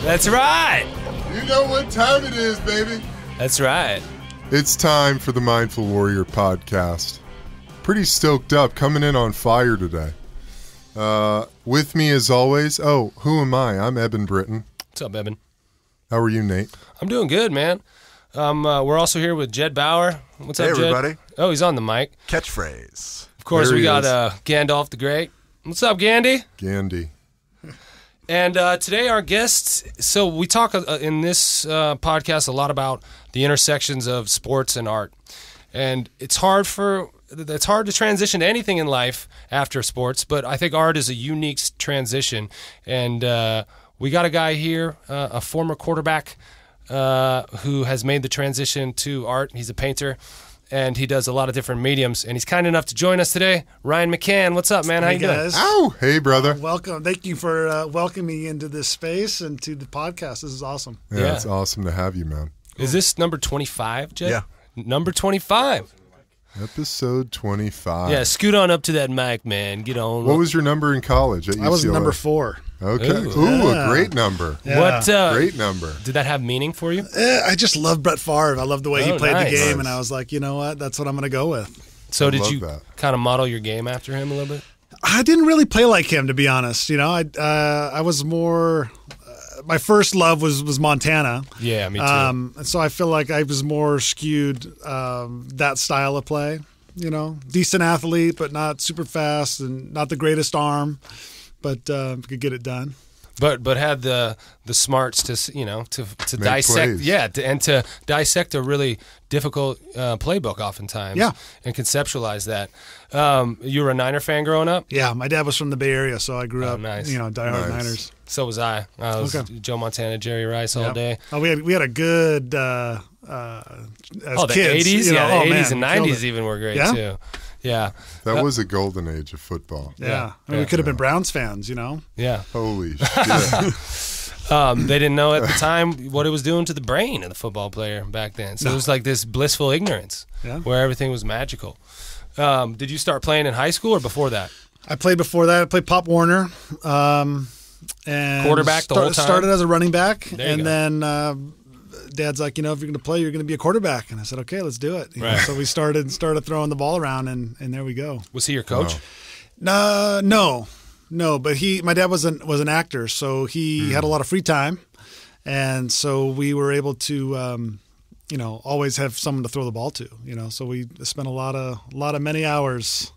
That's right. You know what time it is, baby. That's right. It's time for the Mindful Warrior podcast. Pretty stoked up, coming in on fire today. With me as always, who am I? I'm Eben Britton. What's up, Eben? How are you, Nate? I'm doing good, man. We're also here with Jed Bauer. What's up, Jed? Hey, everybody. Oh, he's on the mic. Catchphrase. Of course, There we he got is. Gandalf the Great. What's up, Gandy? Gandy. And today our guests, so we talk in this podcast a lot about the intersections of sports and art. And it's hard to transition to anything in life after sports, but I think art is a unique transition. And we got a guy here, a former quarterback who has made the transition to art. He's a painter, and he does a lot of different mediums. And he's kind enough to join us today. Ryan McCann, what's up, man? How you doing? Ow! Hey, brother. Welcome. Thank you for welcoming me into this space and to the podcast. This is awesome. Yeah, it's awesome to have you, man. Is this number 25, Jed? Yeah. Number 25. Episode 25. Yeah, scoot on up to that mic, man. Get on. What was your number in college at UCLA? I was number 4. Okay. Ooh. A great number. Yeah. What? Great number. Did that have meaning for you? I just love Brett Favre. I love the way he played nice. the game, Nice. and I was like, you know what? That's what I'm going to go with. So I did love you that. kind of model your game after him a little bit? I didn't really play like him, to be honest. You know, I was more. My first love was Montana. Yeah, me too. And so I feel like I was more skewed that style of play. You know, decent athlete, but not super fast and not the greatest arm, but could get it done. But had the smarts to Make dissect plays. to dissect a really difficult playbook oftentimes. Yeah. And conceptualize that. You were a Niner fan growing up? Yeah, my dad was from the Bay Area, so I grew up, nice. diehard Nice. Niners. So was I. I was Okay. Joe Montana, Jerry Rice all Yep. day. Oh, we had a good as The kids. 80s? you know, Yeah, the 80s man, and killed 90s it. even were great Yeah? too. Yeah. That was a golden age of football. Yeah, I mean, we could have been Browns fans, you know. Yeah. Holy shit. They didn't know at the time what it was doing to the brain of the football player back then. So it was like this blissful ignorance Yeah. where everything was magical. Did you start playing in high school or before that? I played before that. I played Pop Warner, and Quarterback the whole time? Started as a running back, There you and go. then Dad's like, if you're going to play, you're going to be a quarterback. And I said, okay, let's do it. You know, Right. so we started throwing the ball around, and there we go. Was he your coach? Wow. No, but my dad was an actor, so he had a lot of free time, and so we were able to, always have someone to throw the ball to. So we spent a lot of many hours,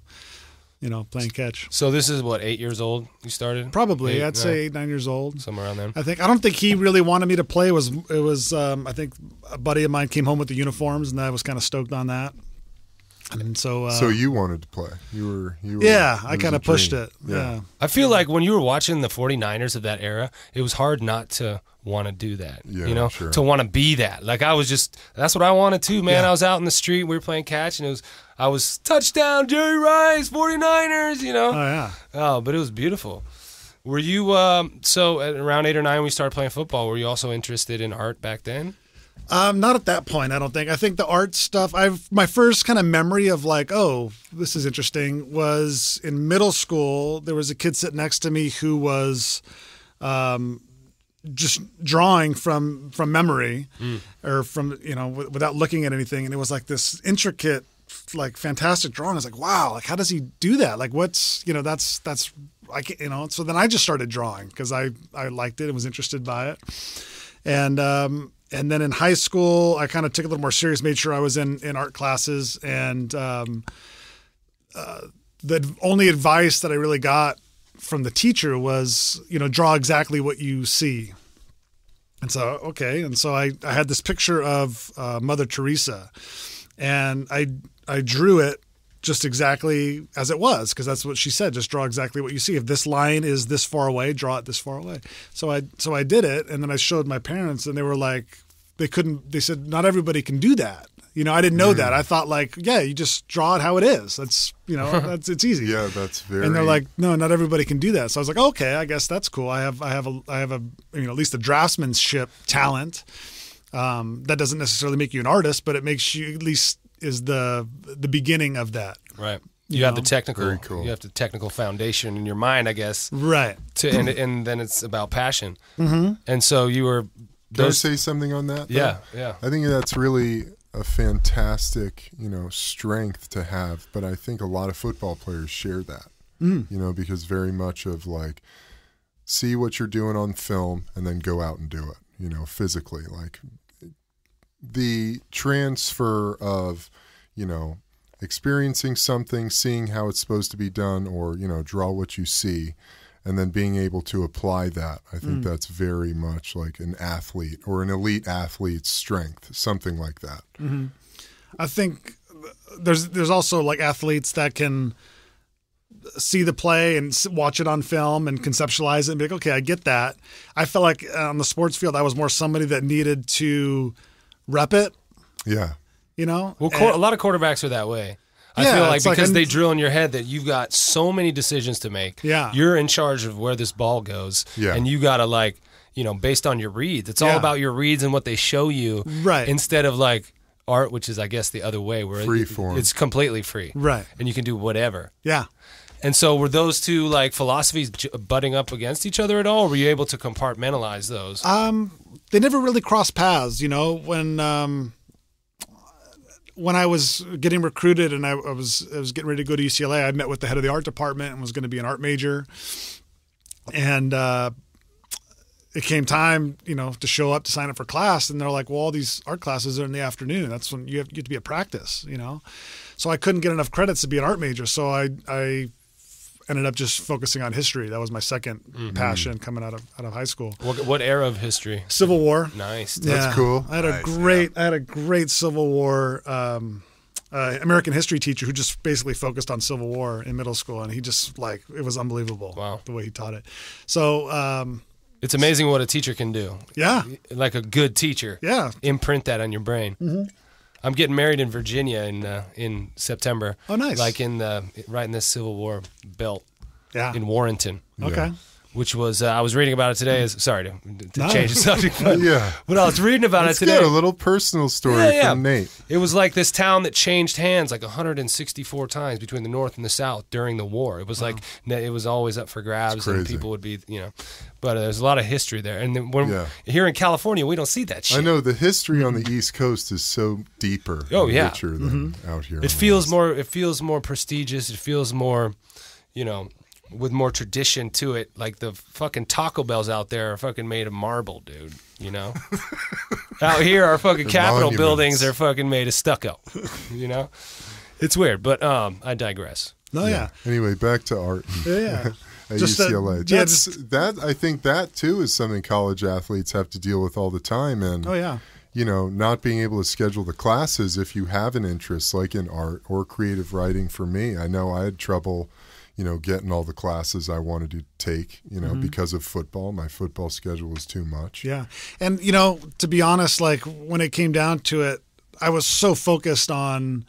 playing catch. So this is what, 8 years old you started? Probably, Eight, I'd say 8, 9 years old. somewhere around there. I don't think he really wanted me to play. It was I think a buddy of mine came home with the uniforms, and I was kind of stoked on that. And so So you wanted to play. You were yeah, it I was kind a of pushed dream. it. Yeah. I feel like when you were watching the 49ers of that era, it was hard not to want to do that. Yeah, sure. To want to be that. Like that's what I wanted too, man. Yeah. I was out in the street, we were playing catch, and I was touchdown, Jerry Rice, 49ers, Oh yeah. Oh, but it was beautiful. Were you, so at around 8 or 9 when we started playing football, were you also interested in art back then? Not at that point, I don't think. I think the art stuff, my first kind of memory of like, oh, this is interesting, was in middle school. There was a kid sitting next to me who was just drawing from memory or from, without looking at anything. And it was like this intricate, like fantastic drawing. I was like, wow, like how does he do that? Like what's, that's, I can't, so then I just started drawing because I liked it and was interested by it. And then in high school, I kind of took it a little more serious, made sure I was in art classes. And the only advice that I really got from the teacher was, draw exactly what you see. And so, okay. And so I had this picture of Mother Teresa, and I drew it just exactly as it was, because that's what she said. Just draw exactly what you see. If this line is this far away, draw it this far away. So I did it, and then I showed my parents, and they were like, they said, not everybody can do that. I didn't know that. I thought like, yeah, you just draw it how it is. That's, it's easy. Yeah, that's very. And they're like, no, not everybody can do that. So I was like, okay, I guess that's cool. I have a at least a draftsmanship talent. That doesn't necessarily make you an artist, but it makes you, at least is the beginning of that. Right. You have the technical, Very cool. you have the technical foundation in your mind, I guess. Right. And then it's about passion. Mm-hmm. And so you were. Can I say something on that? Yeah, yeah. I think that's really a fantastic, strength to have. But I think a lot of football players share that, because very much of like, see what you're doing on film and then go out and do it, physically. Like the transfer of, experiencing something, seeing how it's supposed to be done, or, draw what you see, and then being able to apply that. I think that's very much like an athlete or an elite athlete's strength, something like that. Mm-hmm. I think there's also like athletes that can see the play and watch it on film and conceptualize it and be like, okay, I get that. I felt like on the sports field, I was more somebody that needed to rep it. Yeah. Well, a lot of quarterbacks are that way. I feel like because they drill in your head that you've got so many decisions to make. Yeah. You're in charge of where this ball goes. Yeah. And you got to based on your reads. It's all about your reads and what they show you. Right. Instead of like art, which is, I guess, the other way where free form. It's completely free. Right. And you can do whatever. Yeah. And so were those two like philosophies butting up against each other at all? Or were you able to compartmentalize those? They never really crossed paths, when I was getting recruited and I was getting ready to go to UCLA, I met with the head of the art department and was going to be an art major. And it came time, to show up to sign up for class. And they're like, well, all these art classes are in the afternoon. That's when you have to be at practice, So I couldn't get enough credits to be an art major. So I ended up just focusing on history. That was my second passion coming out of high school. What era of history? Civil War. Nice. That's cool. I had a great Civil War American history teacher who just basically focused on Civil War in middle school, and he just it was unbelievable. Wow. The way he taught it. So it's amazing what a teacher can do. Yeah. Like a good teacher. Yeah. Imprint that on your brain. Mm-hmm. I'm getting married in Virginia in September. Oh, nice! Like right in this Civil War belt. Yeah. In Warrenton. Okay. Which was I was reading about it today. Sorry to change the subject, but I was reading about it today. Good. A little personal story from Nate. It was like this town that changed hands like 164 times between the North and the South during the war. It was like it was always up for grabs, and people would be But there's a lot of history there, and then here in California, we don't see that shit. I know the history on the East Coast is so deeper, richer than out here. It feels more. It feels more prestigious. It feels more, with more tradition to it. Like the fucking Taco Bells out there are fucking made of marble, dude. Out here, our fucking Capitol buildings are fucking made of stucco. It's weird, but I digress. No, yeah. Anyway, back to art. Yeah. At UCLA. I think that too is something college athletes have to deal with all the time. And not being able to schedule the classes if you have an interest like in art or creative writing. For me, I know I had trouble, getting all the classes I wanted to take, because of football. My football schedule was too much. Yeah. And, to be honest, like when it came down to it, I was so focused on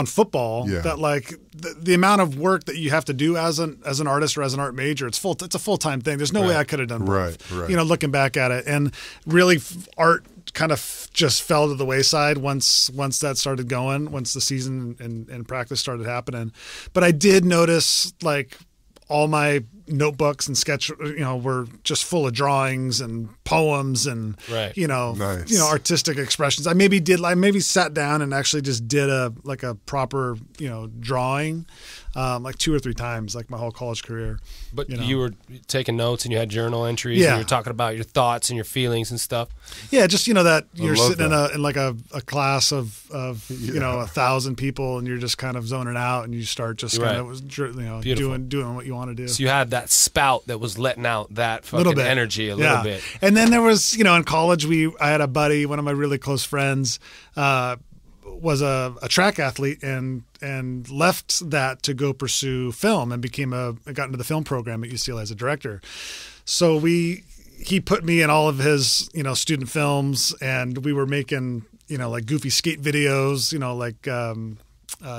football that like the amount of work that you have to do as an artist or as an art major, it's a full-time thing. There's no way I could have done both. Right. Looking back at it, and really art kind of just fell to the wayside once that started going, once the season and practice started happening. But I did notice like all my notebooks and sketch, were just full of drawings and poems and, nice. Artistic expressions. I maybe sat down and actually just did a proper, drawing, like 2 or 3 times, like my whole college career. But you were taking notes and you had journal entries and you were talking about your thoughts and your feelings and stuff. Yeah. Just, that you're sitting in a class of 1,000 people and you're just kind of zoning out and you start just kind of, doing what you want to do. So you had that spout that was letting out that fucking energy a little bit. And then there was, in college, I had a buddy, one of my really close friends, was a track athlete and left that to go pursue film and got into the film program at UCLA as a director. So he put me in all of his, student films, and we were making, like goofy skate videos,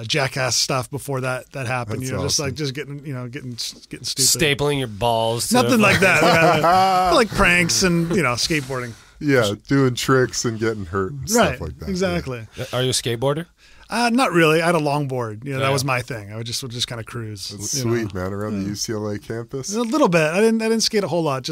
Jackass stuff before that happened. That's awesome. Just getting stupid, stapling your balls. Nothing like that. Like pranks and skateboarding. Yeah, doing tricks and getting hurt and stuff like that. Exactly. Yeah. Are you a skateboarder? Not really. I had a longboard. That was my thing. I would just kind of cruise. That's sweet, man. Around the UCLA campus. A little bit. I didn't skate a whole lot.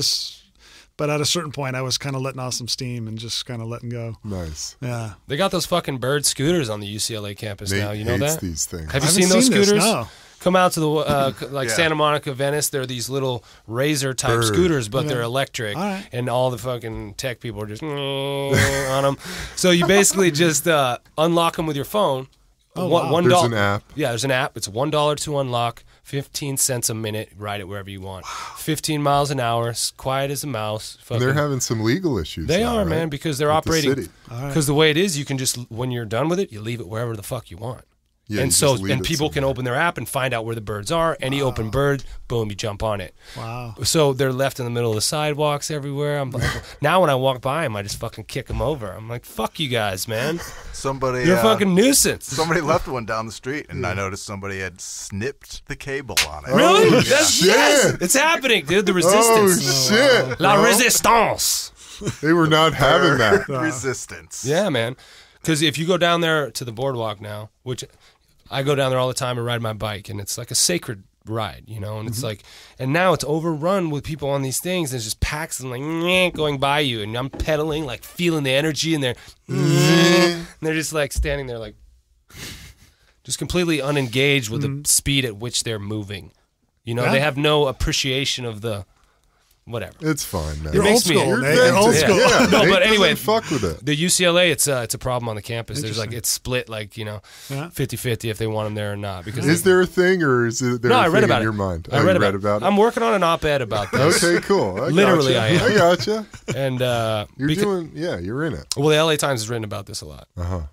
But at a certain point, I was kind of letting off some steam and just kind of letting go. Nice. Yeah. They got those fucking bird scooters on the UCLA campus now. You know that? These things. Have you seen those scooters? No. Come out to the Santa Monica, Venice. They're these little razor type scooters, but they're electric, and all the fucking tech people are just on them. So you basically just unlock them with your phone. Wow. There's an app. Yeah, there's an app. It's $1 to unlock. 15 cents a minute. Ride it wherever you want. 15 miles an hour. Quiet as a mouse. And they're having some legal issues. They now, are, right? man, because they're operating. Because the way it is, you can just, when you're done with it, you leave it wherever the fuck you want. Yeah, and people can open their app and find out where the birds are. Any open bird, boom, you jump on it. Wow. So they're left in the middle of the sidewalks everywhere. I'm like, now when I walk by them, I just fucking kick them over. I'm like, fuck you guys, man. You're a fucking nuisance. Somebody left one down the street, and I noticed somebody had snipped the cable on it. Really? Oh, Yes, it's happening, dude. The Oh, resistance. shit. La bro. resistance. They were not having that. Resistance. Yeah, man. Because if you go down there to the boardwalk now, which I go down there all the time and ride my bike, and it's like a sacred ride, and it's like, and now it's overrun with people on these things, and it's just packs and like going by you, and I'm pedaling, like feeling the energy, and they're just like standing there, like just completely unengaged with the speed at which they're moving. They have no appreciation of the whatever. It's fine, man. You're old school. You're old school. Yeah, No, Nate but anyway, doesn't fuck with it. The UCLA, it's a problem on the campus. There's like it's split, like 50-50 if they want them there or not. Because Is there a thing, or is there no, a I read thing about in it. your mind? I read about it. I'm working on an op-ed about this. Okay, cool. Literally, gotcha. I am. I gotcha. And You're in it. Well, the LA Times has written about this a lot.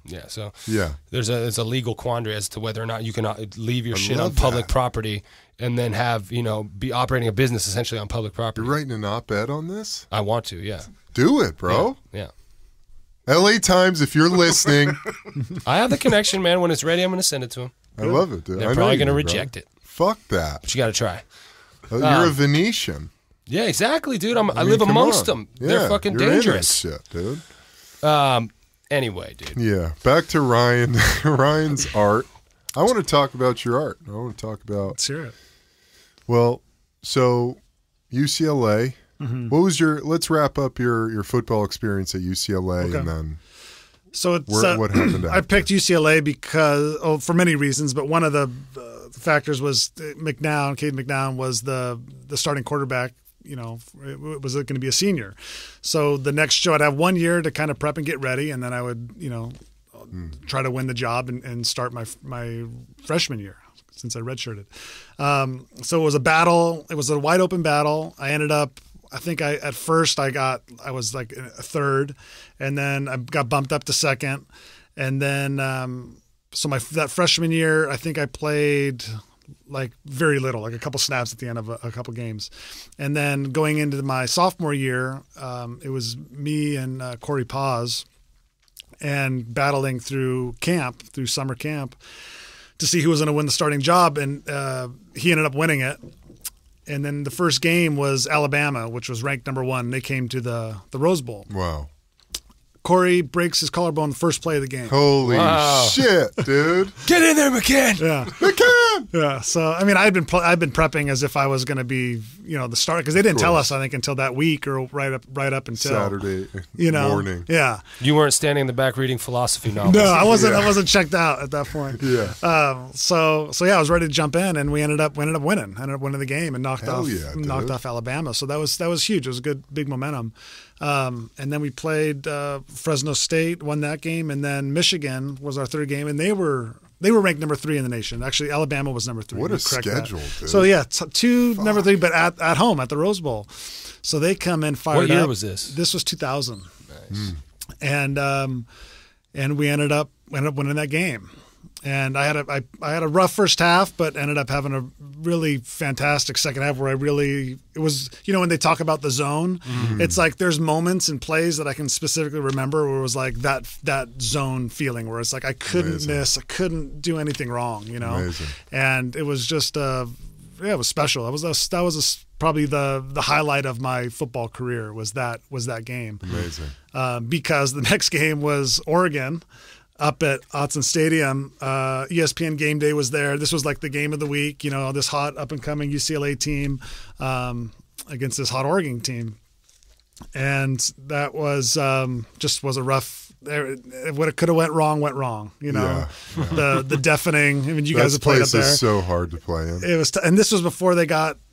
Yeah, so Yeah. there's a legal quandary as to whether or not you can leave your shit on love public that. property and then have be operating a business essentially on public property. You're writing an op-ed on this? I want to, yeah. Do it, bro. Yeah. LA Times, if you're listening. I have the connection, man. When it's ready, I'm going to send it to them. I love it, dude. They're probably going to reject it. Fuck that. But you got to try. You're a Venetian. Yeah, exactly, dude. I mean, live come amongst on. them. Yeah, They're fucking you're in that dangerous. shit, dude. Anyway, dude. Yeah. Back to Ryan. Ryan's art. I want to talk about your art. I want to talk about. Let's hear it. Well, so UCLA. What was let's wrap up your football experience at UCLA and then So it's, what happened after? I picked UCLA because, for many reasons, but one of the factors was McCann. Cade McCann was the starting quarterback. It was going to be a senior. So the next show, I'd have 1 year to kind of prep and get ready, and then I would, try to win the job and start my freshman year since I redshirted. So it was a battle. It was a wide open battle. I ended up, at first I was like a third, and then I got bumped up to second. And then, so that freshman year, I think I played like very little, like a couple snaps at the end of a couple games. And then going into my sophomore year, it was me and Corey Paz and battling through summer camp to see who was going to win the starting job. And he ended up winning it. And then the first game was Alabama, which was ranked number 1. They came to the Rose Bowl. Wow. Corey breaks his collarbone the first play of the game. Holy shit, dude. Get in there, McCann. Yeah. McCann! Yeah. So, I mean, I've been prepping as if I was going to be, the starter, because they didn't tell us, I think, until that week or right up until Saturday morning. Yeah. You weren't standing in the back reading philosophy novels. No, I wasn't. I wasn't checked out at that point. Yeah. So yeah, I was ready to jump in, and we ended up winning. Ended up winning the game and knocked off Alabama. So that was huge. It was a good big momentum. And then we played Fresno State, won that game, and then Michigan was our third game, and they were ranked number 3 in the nation. Actually, Alabama was number 3. What a schedule, dude. So yeah, 2 number 3, but at home at the Rose Bowl. So they come in fired up. What year was this? This was 2000. Nice. And we ended up winning that game. And I had a rough first half, but ended up having a really fantastic second half where it was, when they talk about the zone, it's like there's moments and plays that I can specifically remember where it was like that zone feeling where it's like I couldn't miss, I couldn't do anything wrong, Amazing. And it was just, it was special. That was probably the highlight of my football career was that game. Amazing. Because the next game was Oregon. up at Autzen Stadium. ESPN Game Day was there. This was like the game of the week, this hot up-and-coming UCLA team against this hot Oregon team. And that was just was a rough – what could have went wrong, The deafening – I mean, you guys have played up there. That place is so hard to play in. It was and this was before they got –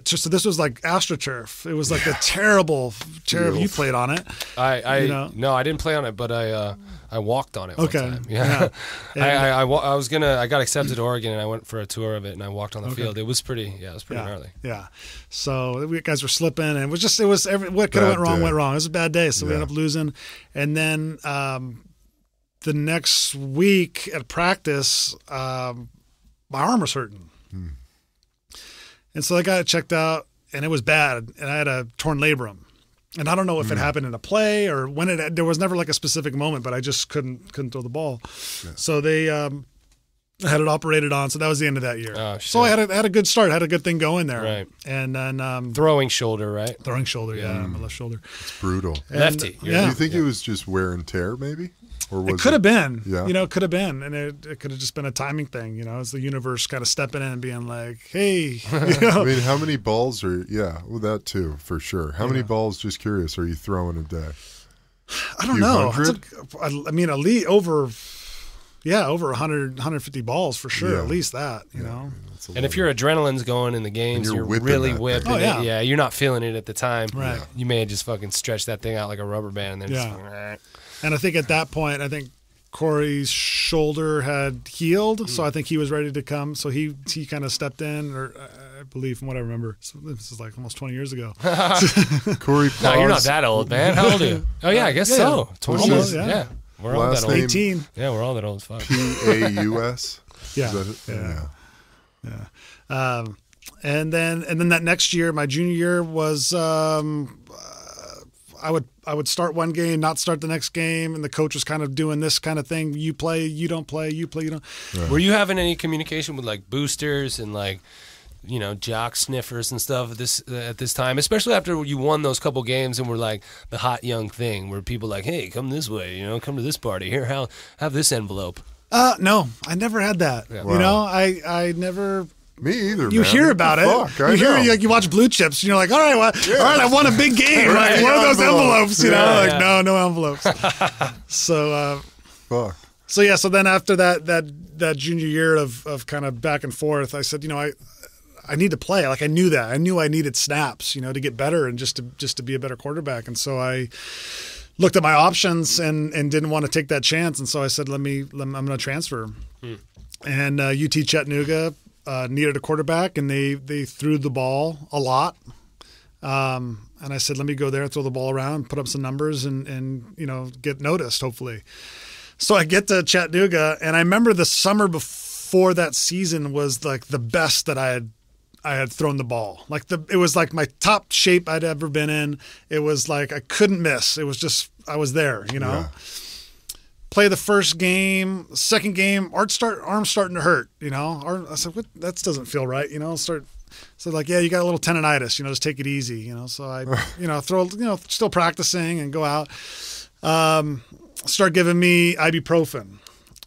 so this was like AstroTurf. It was like a terrible. You played on it. No, I didn't play on it, but I walked on it. One time. Yeah. I got accepted to Oregon, and I went for a tour of it, and I walked on the field. It was pretty gnarly. Yeah. So we guys were slipping, and what could have went wrong went wrong. It was a bad day, so we ended up losing. And then the next week at practice, my arm was hurting. And so I got it checked out, and it was bad, and I had a torn labrum. And I don't know if it happened in a play or when there was never like a specific moment, but I just couldn't throw the ball. Yeah. So they had it operated on, so that was the end of that year. Oh, so I had a good start, had a good thing going there. Right. And then throwing shoulder, right? Throwing shoulder, my left shoulder. It's brutal. Lefty. Do you think it was just wear and tear, maybe? Or was it could have been. Yeah. It could have been. And it could have just been a timing thing. It's the universe kind of stepping in and being like, hey. I mean, how many balls that too, for sure. How many balls, just curious, are you throwing a day? I don't know. I mean, at least over 100, 150 balls for sure. Yeah. At least that, you know. And if your adrenaline's going in the games, you're really whipping it. Yeah, you're not feeling it at the time. Right. You may have just fucking stretched that thing out like a rubber band. And then and I think at that point, Corey's shoulder had healed, so I think he was ready to come. So he kind of stepped in, or I believe, from what I remember. So this is like almost 20 years ago. Corey No, you're not that old, man. How old are you? Oh, yeah, I guess so. 20 almost, years. Yeah. We're all that old. 18. Yeah, we're all that old as fuck. P-A-U-S? Yeah. And then that next year, my junior year was I would start one game, not start the next game, and the coach was kind of doing this kind of thing. You play, you don't play, you play, you don't. Yeah. Were you having any communication with like boosters and like, jock sniffers and stuff at this time, especially after you won those couple games and were like the hot young thing where people like, hey, come this way, come to this party here, have this envelope? No, I never had that. Yeah. Wow. I never. Me either. You hear about it. You watch Blue Chips, and you're like, all right, I won a big game. Right, one of those envelopes, no envelopes. So, So then after that junior year of kind of back and forth, I said, I need to play. Like I knew that. I knew I needed snaps, to get better and just to be a better quarterback. And so I looked at my options and didn't want to take that chance. And so I said, I'm going to transfer. And UT Chattanooga needed a quarterback, and they threw the ball a lot. And I said, let me go there, throw the ball around, put up some numbers, and get noticed, hopefully. So I get to Chattanooga, and I remember the summer before that season was like the best that I had thrown the ball. It was like my top shape I'd ever been in. It was like I couldn't miss. It was just I was there, Yeah. Play the first game, second game, arm's starting to hurt, I said, what? That doesn't feel right, So like, yeah, you got a little tendonitis, just take it easy, So I, still practicing and go out. Start giving me ibuprofen.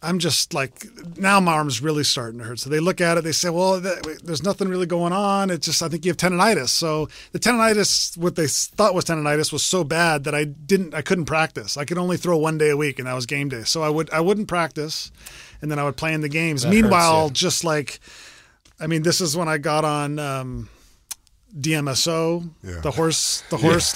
I'm just like, now my arm's really starting to hurt. So they look at it, they say, well, there's nothing really going on. It's just, I think you have tendonitis. So the tendonitis, what they thought was tendonitis, was so bad that I couldn't practice. I could only throw one day a week, and that was game day. So I wouldn't practice, and then I would play in the games. That Meanwhile, hurts, just like, this is when I got on DMSO, the horse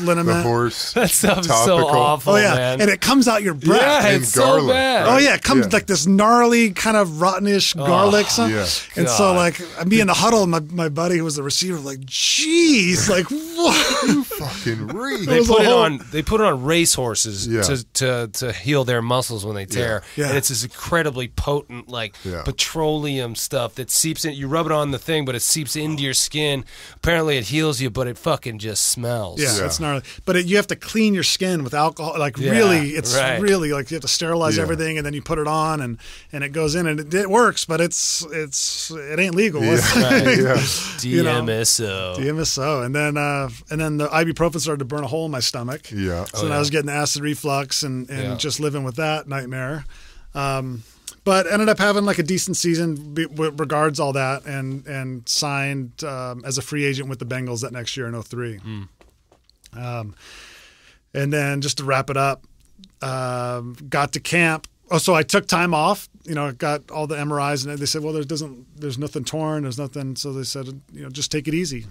liniment. The horse. That stuff is so awful, man. And it comes out your breath. Yeah, it's so bad. Oh, yeah, it comes like this gnarly kind of rottenish garlic. And so, like, me in the huddle, and my buddy who was the receiver, like, geez, like, what? You fucking read. They put it on race horses to heal their muscles when they tear. Yeah. And it's this incredibly potent, like, petroleum stuff that seeps in. You rub it on the thing, but it seeps into your skin. Apparently, it heals you, but it fucking just smells. Yeah, it's gnarly. But you have to clean your skin with alcohol. Like really, really like you have to sterilize everything, and then you put it on, and it goes in, and it works, but it ain't legal. Yeah. DMSO. DMSO, and then the ibuprofen started to burn a hole in my stomach. Yeah. So then I was getting acid reflux and just living with that nightmare. But ended up having like a decent season regards all that, and signed as a free agent with the Bengals that next year in 2003. And then just to wrap it up, got to camp. Oh, so I took time off, got all the MRIs, and they said, well, there's nothing torn, there's nothing. So they said, just take it easy.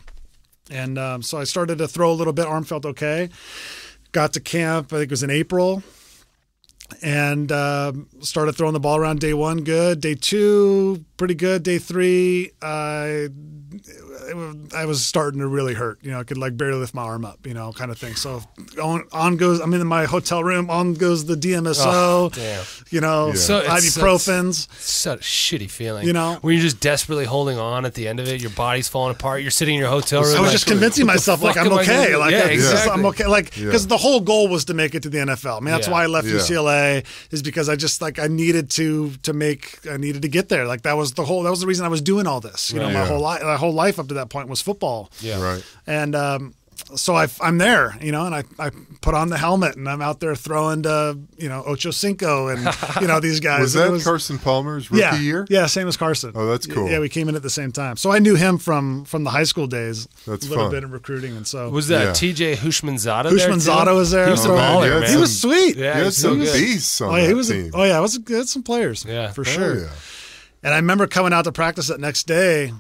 And so I started to throw a little bit. Arm felt okay. Got to camp, I think it was in April, and started throwing the ball around. Day 1, good. Day 2, pretty good. Day 3, I was starting to really hurt. I could like barely lift my arm up, kind of thing. So on goes, I'm in my hotel room, on goes the DMSO, So ibuprofens. It's such a shitty feeling. When you're just desperately holding on at the end of it, your body's falling apart. You're sitting in your hotel room. I was just convincing myself like I'm okay. Exactly. I'm okay. Because the whole goal was to make it to the NFL. I mean, that's why I left UCLA, is because I just I needed to get there. Like that was the reason I was doing all this. My whole life up to that point was football. Yeah. Right. And so I'm there, and I put on the helmet and I'm out there throwing to, Ocho Cinco and, these guys. Was that Carson Palmer's rookie year? Yeah, same as Carson. Oh, that's cool. Yeah, we came in at the same time. So I knew him from the high school days. That's a little fun. bit of recruiting. And so was that TJ Hushmanzada? Hushmanzada was there. He was a baller, man. He was sweet. Yeah, he had some beasts on that team. He had some players. Yeah. For sure. Yeah. And I remember coming out to practice that next day,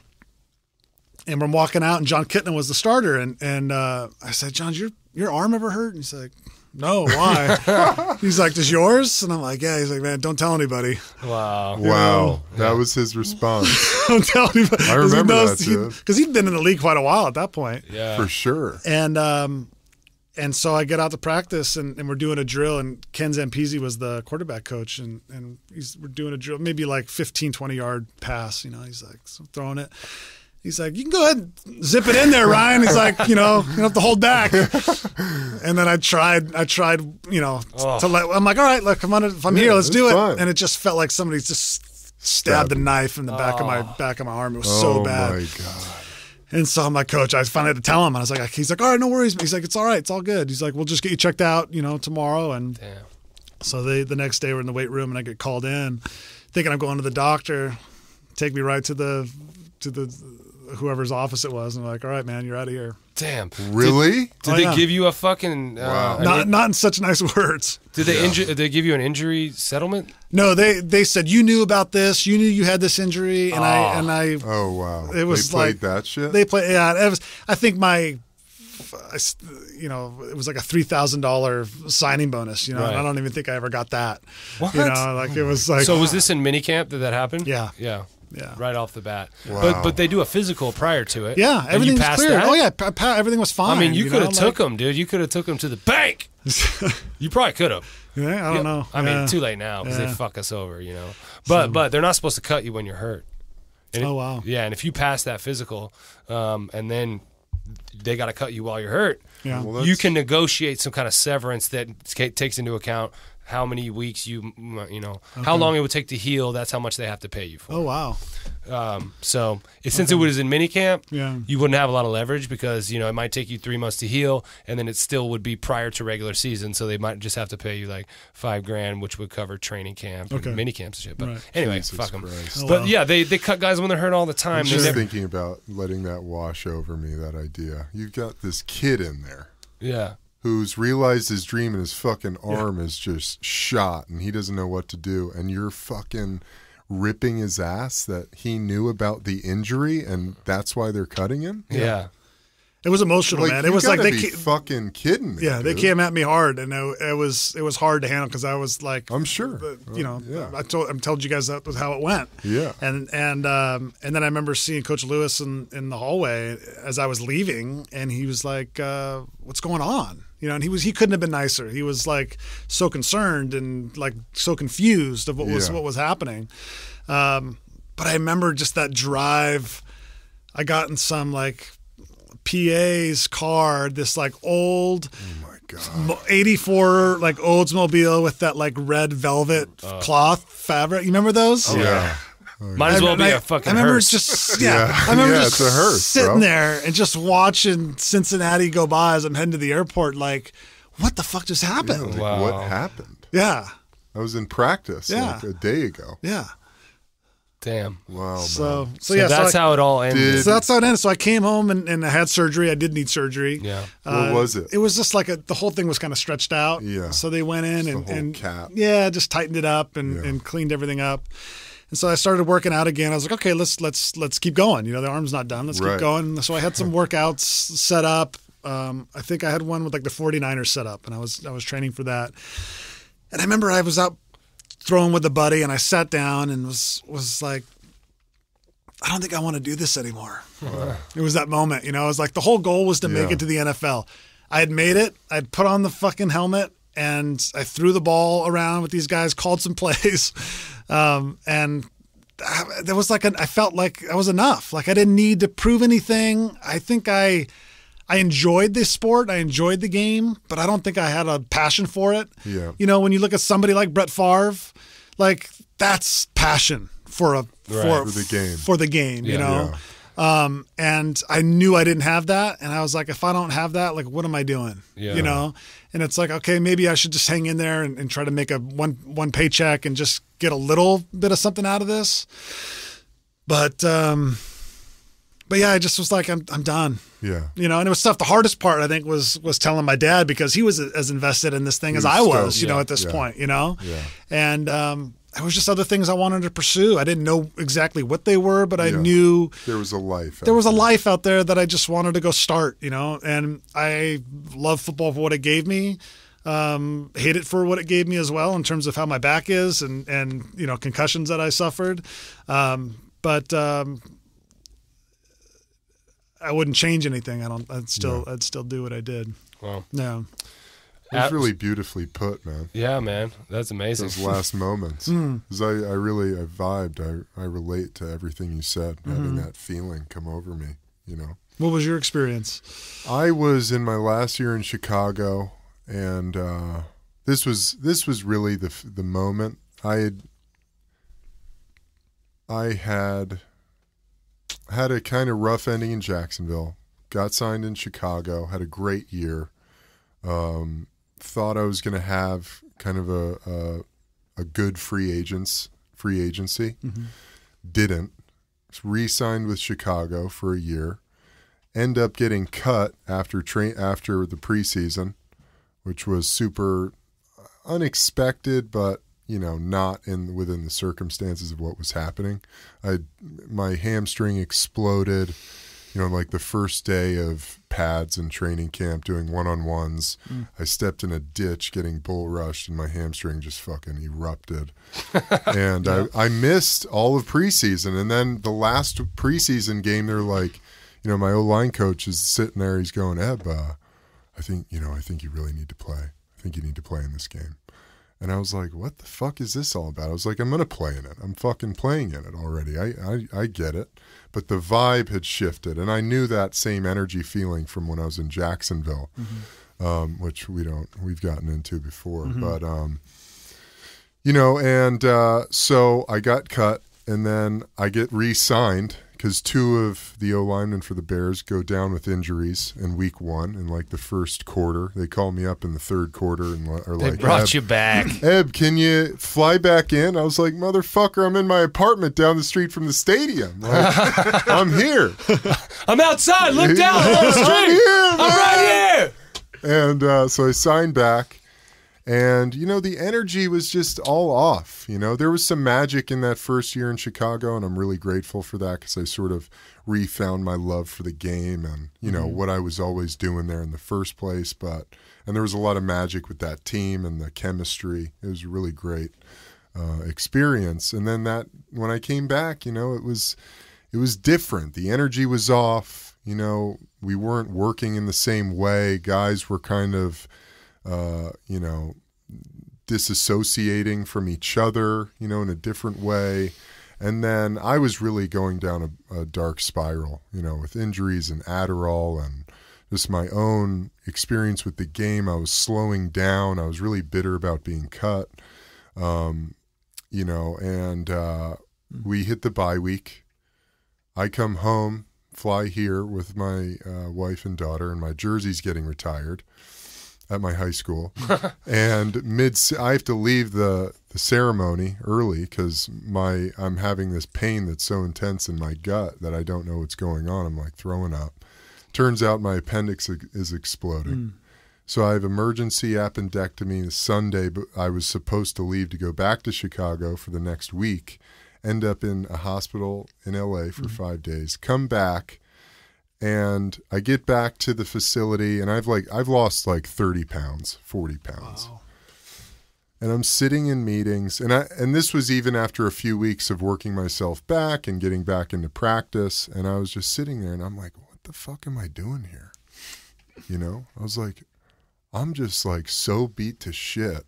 and we're walking out, and John Kitna was the starter. And I said, John, your arm ever hurt? And he's like, no, why? He's like, does yours? And I'm like, yeah. He's like, man, don't tell anybody. Wow. That was his response. Don't tell anybody. I remember that, too. Because he'd been in the league quite a while at that point. Yeah. For sure. And so I get out to practice, and we're doing a drill, and Ken Zampese was the quarterback coach, and we're doing a drill, maybe like 15, 20-yard pass. He's like, so I'm throwing it. He's like, you can go ahead and zip it in there, Ryan. He's like, you don't have to hold back. And then I tried, to let, I'm like, all right, look, if I'm here, let's do it. Fun. And it just felt like somebody just stabbed a knife in the back of my arm. It was so bad. Oh my God. And so I'm like, Coach, I finally had to tell him. And I was like, he's like, all right, no worries. He's like, it's all right. It's all good. He's like, we'll just get you checked out, tomorrow. And so the next day we're in the weight room, and I get called in thinking I'm going to the doctor, take me right to the whoever's office it was, and I'm like, all right, man, you're out of here. Damn. Really? Did they give you a fucking wow. Not in such nice words. Did they give you an injury settlement? No, they said you knew about this, you knew you had this injury, and I oh wow. It was they played that shit? They played it was, I think it was like a $3,000 signing bonus, Right. And I don't even think I ever got that. What? It was like. So was this in minicamp? Did that happen? Yeah. Yeah. Yeah, right off the bat. Wow. But they do a physical prior to it. Yeah, everything was clear. That? Oh yeah, everything was fine. I mean, you could have took them, dude. You could have took them to the bank. You probably could have. Yeah, I don't know. I mean, too late now because they fuck us over, But they're not supposed to cut you when you're hurt. And wow. Yeah, and if you pass that physical, and then they got to cut you while you're hurt, you can negotiate some kind of severance that takes into account how many weeks how long it would take to heal. That's how much they have to pay you for. Oh wow! So since it was in minicamp, yeah. you wouldn't have a lot of leverage because it might take you 3 months to heal, and then it still would be prior to regular season. So they might just have to pay you like $5,000, which would cover training camp, and minicamps and shit. But anyway, Jesus fuck them. Christ. But yeah, they cut guys when they're hurt all the time. I'm just thinking about letting that wash over me. That idea. You've got this kid in there. Yeah. Who's realized his dream and his fucking arm is just shot and he doesn't know what to do, and you're fucking ripping his ass that he knew about the injury and that's why they're cutting him? Yeah. It was emotional, man. It was like they fucking kidding me. Yeah, dude. They came at me hard, and it was hard to handle because I was like, I'm sure, I told you guys that was how it went. Yeah, and then I remember seeing Coach Lewis in the hallway as I was leaving, and he was like, "What's going on?" And he couldn't have been nicer. He was like so concerned and like so confused of what was happening. But I remember just that drive. I got in some like PA's car, this like old 84 like Oldsmobile with that like red velvet cloth fabric. You remember those? Oh, yeah. Might as well be a fucking I remember hearse. just I remember just it's a hearse, sitting there and just watching Cincinnati go by as I'm heading to the airport. Like, what the fuck just happened? What happened? Yeah. I was in practice like a day ago. Yeah. Damn. Wow. So that's how it all ended. So that's how it ended. So I came home and I had surgery. I did need surgery. Yeah. What was it? It was just like the whole thing was kind of stretched out. Yeah. So they went in just and cap. just tightened it up and cleaned everything up. And so I started working out again. I was like, okay, let's keep going. The arm's not done. Let's keep going. So I had some workouts set up. I think I had one with like the 49ers set up, and I was training for that. And I remember I was out throwing with a buddy, and I sat down and was like, I don't think I want to do this anymore. It was that moment, it was like the whole goal was to make it to the NFL. I had made it. I'd put on the fucking helmet and I threw the ball around with these guys, called some plays. And there was I felt like I was enough. Like I didn't need to prove anything. I think I enjoyed this sport. I enjoyed the game, but I don't think I had a passion for it. Yeah. When you look at somebody like Brett Favre, like that's passion for the game, and I knew I didn't have that, and I was like, if I don't have that, like, what am I doing? And it's like, okay, maybe I should just hang in there and try to make a one paycheck and just get a little bit of something out of this. But yeah, I just was like, I'm done. Yeah. And it was tough. The hardest part, I think, was telling my dad, because he was as invested in this thing as I was, at this point, Yeah. And there was just other things I wanted to pursue. I didn't know exactly what they were, but I knew there was a life. There was a life out there that I just wanted to go start, and I love football for what it gave me. Hate it for what it gave me as well, in terms of how my back is and concussions that I suffered. But I wouldn't change anything. I'd still do what I did. Wow. No. It was really beautifully put, man. Yeah, man. That's amazing. Those last moments. Because I vibed. I relate to everything you said, having that feeling come over me, What was your experience? I was in my last year in Chicago, and this was really the moment. I had a kind of rough ending in Jacksonville, got signed in Chicago, had a great year. Thought I was going to have kind of a good free agency. Didn't. Re-signed with Chicago for a year. End up getting cut after the preseason, which was super unexpected, but not within the circumstances of what was happening. My hamstring exploded. Like the first day of pads and training camp doing one-on-ones, I stepped in a ditch getting bull rushed and my hamstring just fucking erupted. And I missed all of preseason. And then the last preseason game, they're like, my O-line coach is sitting there. He's going, Eb, I think you really need to play. I think you need to play in this game. And I was like, what the fuck is this all about? I was like, I'm going to play in it. I'm fucking playing in it already. I get it. But the vibe had shifted. And I knew that same energy feeling from when I was in Jacksonville, which we've gotten into before. But, so I got cut, and then I get re-signed because two of the O-linemen for the Bears go down with injuries in week one in like the first quarter. They call me up in the third quarter and are like, they brought you back. Eb, can you fly back in? I was like, motherfucker, I'm in my apartment down the street from the stadium. Like, I'm here. I'm outside. Look down on the street. I'm right here. And so I signed back. And, the energy was just all off. There was some magic in that first year in Chicago, and I'm really grateful for that because I sort of refound my love for the game and, what I was always doing there in the first place. And there was a lot of magic with that team and the chemistry. It was a really great experience. And then when I came back, it was different. The energy was off. We weren't working in the same way. Guys were kind of disassociating from each other, in a different way. And then I was really going down a dark spiral, with injuries and Adderall and just my own experience with the game. I was slowing down. I was really bitter about being cut, and we hit the bye week. I come home, fly here with my wife and daughter, and my jersey's getting retired at my high school. And I have to leave the ceremony early because I'm having this pain that's so intense in my gut that I don't know what's going on. I'm like throwing up. Turns out my appendix is exploding. So I have emergency appendectomy Sunday, but I was supposed to leave to go back to Chicago for the next week. End up in a hospital in LA for 5 days. Come back, and I get back to the facility, and I've lost like 30 pounds, 40 pounds. Wow. And I'm sitting in meetings, and this was even after a few weeks of working myself back and getting back into practice. And I was just sitting there, and I'm like, what the fuck am I doing here? You know, I was like, I'm just like so beat to shit,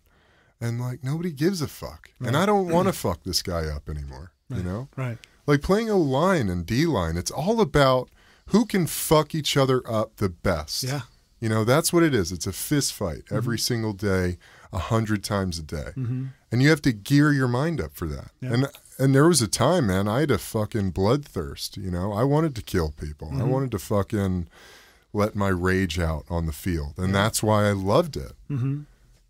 and like nobody gives a fuck, and I don't want to fuck this guy up anymore. You know, right? Like playing O-line and D-line, it's all about who can fuck each other up the best. Yeah, you know, that's what it is. It's a fist fight every single day, 100 times a day, and you have to gear your mind up for that. Yeah. And there was a time, man, I had a fucking bloodthirst. You know, I wanted to kill people. I wanted to fucking let my rage out on the field, and that's why I loved it.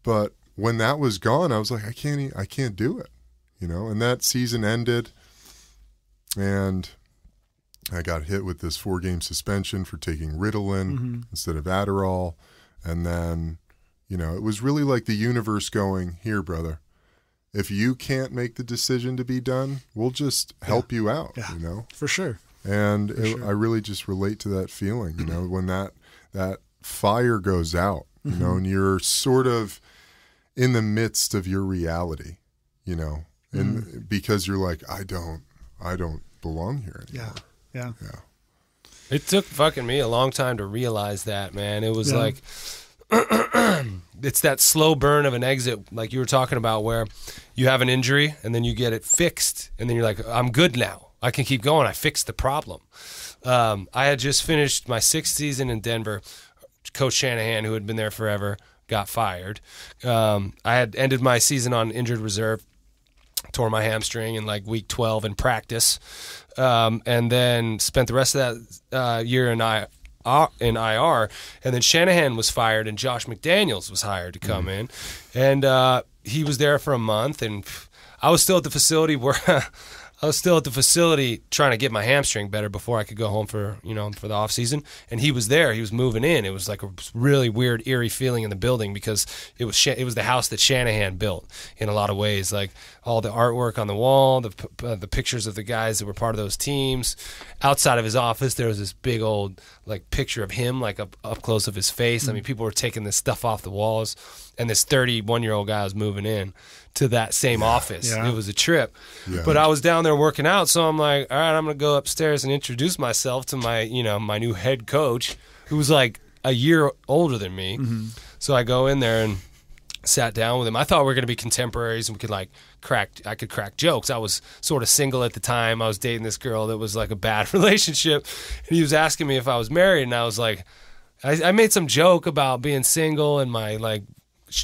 But when that was gone, I was like, I can't do it. You know, and that season ended, and I got hit with this 4-game suspension for taking Ritalin instead of Adderall, and then, you know, it was really like the universe going, here, brother. If you can't make the decision to be done, we'll just help you out, you know? For sure. And I really just relate to that feeling, you know, when that fire goes out, you know, and you're sort of in the midst of your reality, you know, and because you're like, I don't belong here anymore. Yeah. It took fucking me a long time to realize that, man. It was like, it's that slow burn of an exit, like you were talking about, where you have an injury and then you get it fixed, and then you're like, I'm good now. I can keep going. I fixed the problem. I had just finished my 6th season in Denver. Coach Shanahan, who had been there forever, got fired. I had ended my season on injured reserve, tore my hamstring in like week 12 in practice, and then spent the rest of that year in IR. And then Shanahan was fired, and Josh McDaniels was hired to come in, and he was there for a month, and I was still at the facility trying to get my hamstring better before I could go home for the off season. And he was there. He was moving in. It was like a really weird, eerie feeling in the building because it was the house that Shanahan built in a lot of ways. Like all the artwork on the wall, the pictures of the guys that were part of those teams. Outside of his office, there was this big old like picture of him, like up close of his face. I mean, people were taking this stuff off the walls, and this 31-year-old guy was moving in to that same office. Yeah. It was a trip. Yeah. But I was down there working out, so I'm like, all right, I'm going to go upstairs and introduce myself to my new head coach, who was like a year older than me. So I go in there and sat down with him. I thought we were going to be contemporaries and we could I could crack jokes. I was sort of single at the time. I was dating this girl that was like a bad relationship, and he was asking me if I was married, and I was like, I made some joke about being single and my like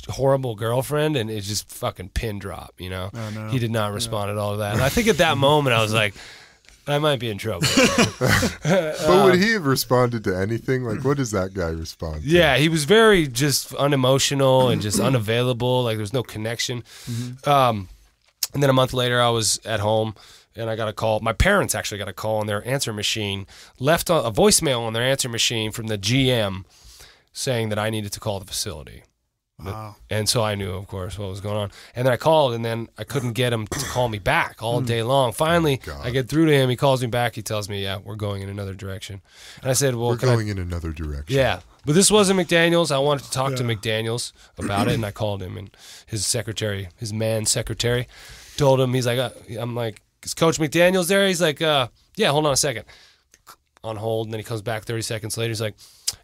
horrible girlfriend, and it just fucking pin drop, you know. Oh, no. He did not respond at all to that, and I think at that moment I was like, I might be in trouble. But would he have responded to anything? Like, what does that guy respond to? Yeah, he was very just unemotional and just unavailable. Like, there's no connection. And then a month later, I was at home, and I got a call. My parents actually got a call on their answer machine, left a voicemail on their answer machine from the GM saying that I needed to call the facility. Wow. And so I knew, of course, what was going on. And then I called, and then I couldn't get him to call me back all day long. Finally, I get through to him. He calls me back. He tells me, yeah, we're going in another direction. And I said, well, we're going in another direction. Yeah. But this wasn't McDaniels. I wanted to talk to McDaniels about it, and I called him. And his secretary, his man secretary, told him, he's like, I'm like, is Coach McDaniels there? He's like, yeah, hold on a second. On hold, and then he comes back 30 seconds later. He's like,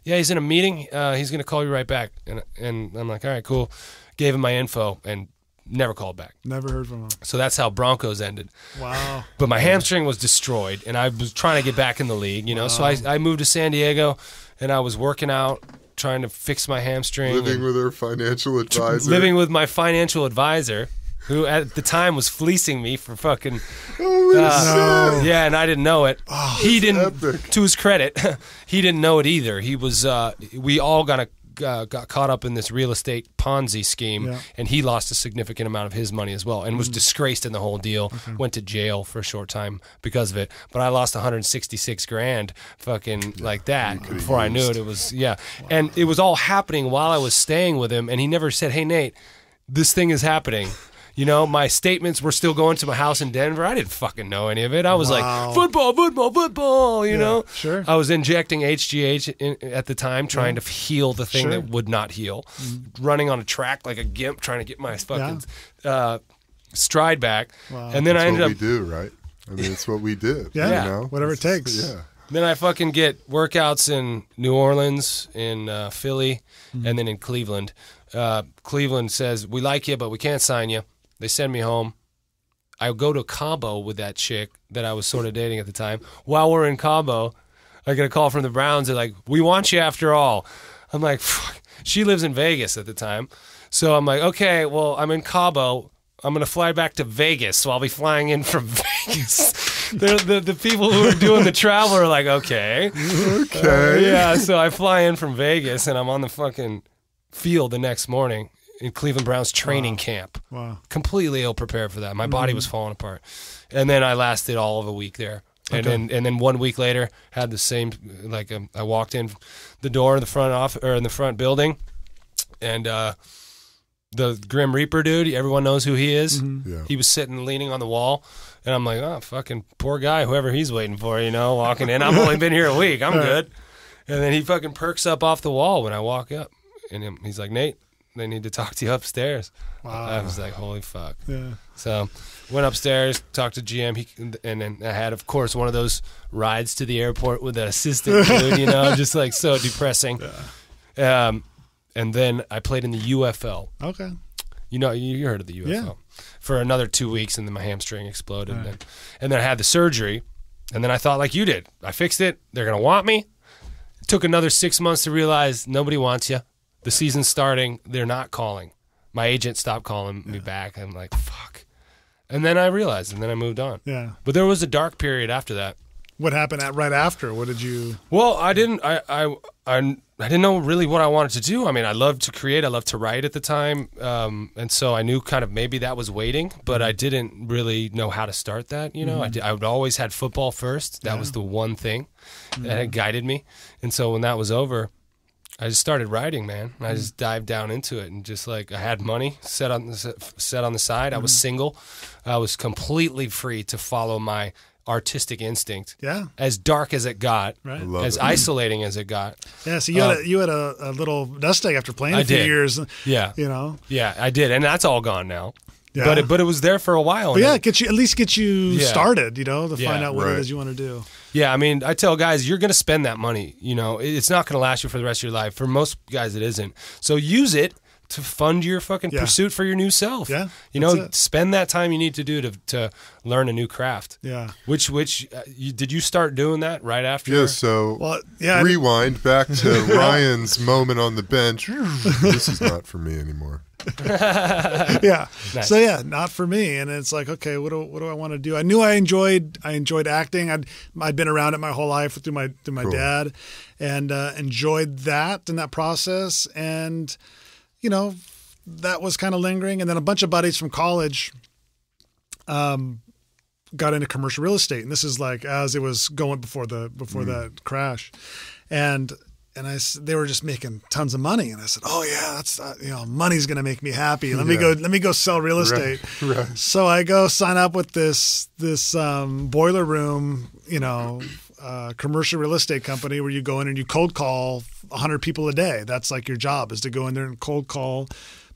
yeah, he's in a meeting. He's going to call you right back. And I'm like, all right, cool. Gave him my info and never called back. Never heard from him. So that's how Broncos ended. Wow. But my hamstring was destroyed, and I was trying to get back in the league, you know. So I moved to San Diego, and I was working out, trying to fix my hamstring. Living with her financial advisor. Living with my financial advisor, who at the time was fleecing me for fucking... no. Yeah, and I didn't know it. Oh, he didn't, epic. To his credit, he didn't know it either. He was, we all got got caught up in this real estate Ponzi scheme, and he lost a significant amount of his money as well, and was disgraced in the whole deal. Okay. Went to jail for a short time because of it. But I lost $166,000 fucking like that before I knew it. It was and it was all happening while I was staying with him, and he never said, "Hey Nate, this thing is happening." You know, my statements were still going to my house in Denver. I didn't fucking know any of it. I was like, football, you know? Sure. I was injecting HGH at the time, trying to heal the thing that would not heal. Running on a track like a gimp, trying to get my fucking stride back. Wow. And then I ended up... That's what we do, right? I mean, it's what we did. You know? Whatever it takes. Yeah. Then I fucking get workouts in New Orleans, in Philly, and then in Cleveland. Cleveland says, we like you, but we can't sign you. They send me home. I go to Cabo with that chick that I was sort of dating at the time. While we're in Cabo, I get a call from the Browns. They're like, we want you after all. I'm like, fuck. She lives in Vegas at the time. So I'm like, okay, well, I'm in Cabo. I'm going to fly back to Vegas, so I'll be flying in from Vegas. The people who are doing the travel are like, okay. So I fly in from Vegas, and I'm on the fucking field the next morning in Cleveland Browns training camp. Wow. Completely ill-prepared for that. My body was falling apart. And then I lasted all of a week there. And then 1 week later, had the same, like, I walked in the door in the front building, and the Grim Reaper dude, everyone knows who he is. Mm-hmm. Yeah. He was sitting, leaning on the wall, and I'm like, oh, fucking poor guy, whoever he's waiting for, you know, walking in. I've only been here a week. I'm good. And then he fucking perks up off the wall when I walk up. And he's like, Nate, they need to talk to you upstairs. Wow. I was like, holy fuck. Yeah. So went upstairs, talked to GM, and then I had, of course, one of those rides to the airport with an assistant dude, you know, just like so depressing. Yeah. And then I played in the UFL. Okay. You know, you heard of the UFL. For another 2 weeks, and then my hamstring exploded. Right. And then I had the surgery, and then I thought like you did. I fixed it. They're going to want me. It took another 6 months to realize nobody wants you. The season's starting. They're not calling. My agent stopped calling me back. I'm like, fuck. And then I realized, and then I moved on. Yeah. But there was a dark period after that. What happened right after? What did you... Well, I didn't know really what I wanted to do. I mean, I loved to create. I loved to write at the time. And so I knew kind of maybe that was waiting, but I didn't really know how to start that. You know, I would always had football first. That was the one thing that had guided me. And so when that was over, I just started writing, man. I just dived down into it, and just like I had money set on the side. I was single. I was completely free to follow my artistic instinct. Yeah. As dark as it got, right. As isolating as it got. Yeah. So you had a little nest egg after playing a few years. Yeah. You know. Yeah, I did, and that's all gone now. Yeah. But it was there for a while. But at least get you started. You know, to find out what it is you want to do. Yeah, I mean, I tell guys, you're going to spend that money. You know, it's not going to last you for the rest of your life. For most guys, it isn't. So use it to fund your fucking pursuit for your new self. Yeah, you know, spend that time you need to do to learn a new craft. Yeah. Which did you start doing that right after? Yeah. So rewind back to Ryan's moment on the bench. This is not for me anymore. Yeah. Nice. So not for me. And it's like, okay, what do I want to do? I knew I enjoyed acting. I'd been around it my whole life through my dad, and enjoyed that and that process. And you know, that was kind of lingering. And then a bunch of buddies from college got into commercial real estate. And this is like as it was going before that crash. And they were just making tons of money. And I said, oh yeah, that's, money's going to make me happy. Let me go sell real estate. Right. So I go sign up with this boiler room, commercial real estate company where you go in and you cold call 100 people a day. That's like your job, is to go in there and cold call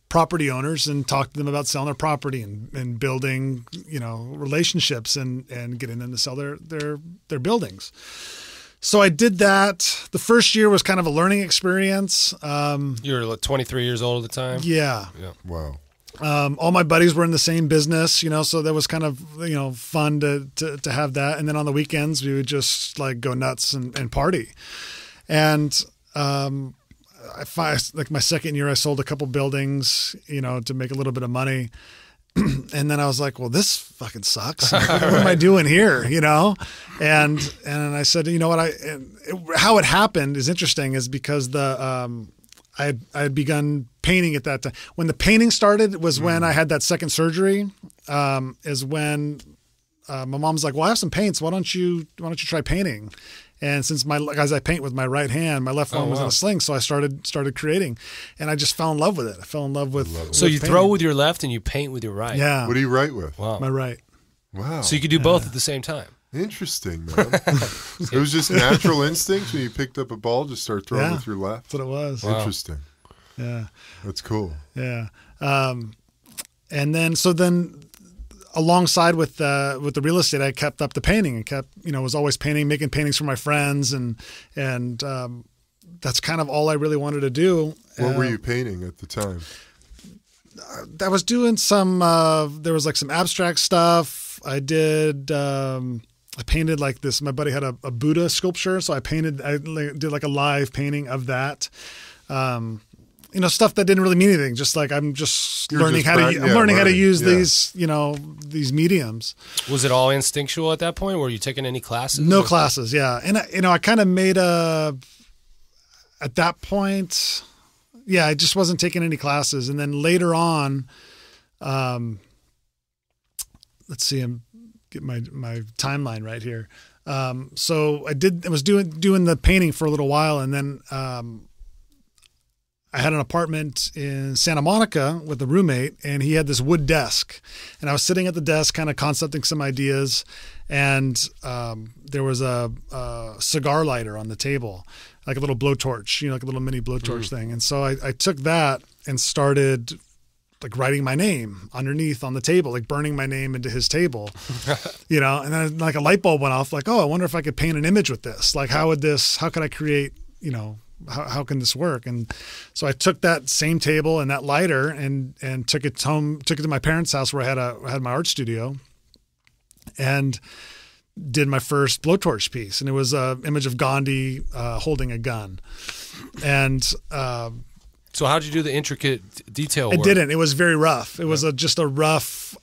property owners and talk to them about selling their property and building, relationships and getting them to sell their buildings. So I did that. The first year was kind of a learning experience. You were 23 years old at the time? Yeah. Wow. All my buddies were in the same business, so that was kind of, fun to have that. And then on the weekends, we would just like go nuts and party. And like my second year, I sold a couple buildings, to make a little bit of money. And then I was like, well, this fucking sucks. What am I doing here? And I said, you know what? How it happened is interesting, is because I had begun painting at that time. When the painting started was when I had that second surgery. Is when my mom's like, "Well, I have some paints. Why don't you try painting?" And since as I paint with my right hand, my left one was in a sling, so I started creating, and I just fell in love with it. I fell in love with. So you throw with your left and you paint with your right. Yeah. What do you write with? Wow. My right. Wow. So you could do both at the same time. Interesting, man. It was just natural instinct when you picked up a ball, just start throwing with your left. That's what it was. Wow. Interesting. Yeah. That's cool. Yeah. And then alongside with the real estate, I kept up the painting and kept, was always painting, making paintings for my friends. And that's kind of all I really wanted to do. What were you painting at the time? I was doing some, there was like some abstract stuff. I did, I painted like this. My buddy had a Buddha sculpture. So I did like a live painting of that. Stuff that didn't really mean anything. Just like I'm learning how to use these mediums. Was it all instinctual at that point? Were you taking any classes? No classes. Yeah. And I kind of made at that point, I just wasn't taking any classes. And then later on, let's see, get my timeline right here. So I was doing the painting for a little while, and then I had an apartment in Santa Monica with a roommate, and he had this wood desk, and I was sitting at the desk kind of concepting some ideas, and there was a cigar lighter on the table, like a little blowtorch, like a little mini blowtorch thing. And so I took that and started like writing my name underneath on the table, like burning my name into his table, and then like a light bulb went off, like, oh, I wonder if I could paint an image with this. Like, how could I create, how can this work? And so I took that same table and that lighter and took it home, took it to my parents' house where I had my art studio, and did my first blowtorch piece. And it was an image of Gandhi working a gun. And so how did you do the intricate detail work? I didn't. It was very rough. It was just a rough,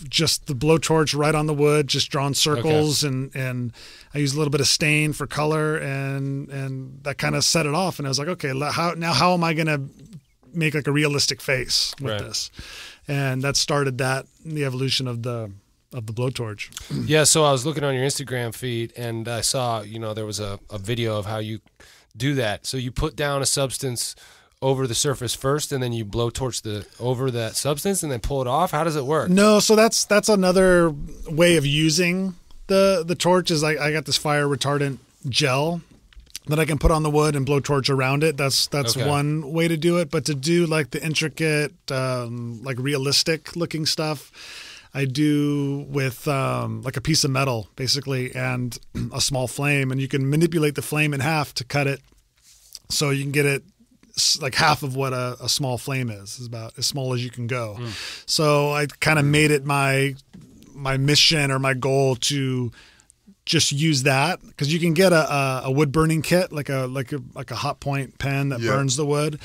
just the blowtorch right on the wood, just drawn circles, and I used a little bit of stain for color, and that kind of set it off. And I was like, okay, how am I going to make like a realistic face with this? And that started the evolution of the blowtorch. Yeah. So I was looking on your Instagram feed, and I saw, there was a video of how you do that. So you put down a substance over the surface first, and then you blowtorch over that substance and then pull it off. How does it work? No, so that's another way of using the torch. Is I got this fire retardant gel that I can put on the wood and blowtorch around it. That's one way to do it. But to do like the intricate, like realistic looking stuff, I do with like a piece of metal basically and a small flame, and you can manipulate the flame in half to cut it so you can get it like half of what a small flame is about as small as you can go. So I kind of made it my mission or my goal to just use that, because you can get a wood burning kit, like a hot point pen that burns the wood,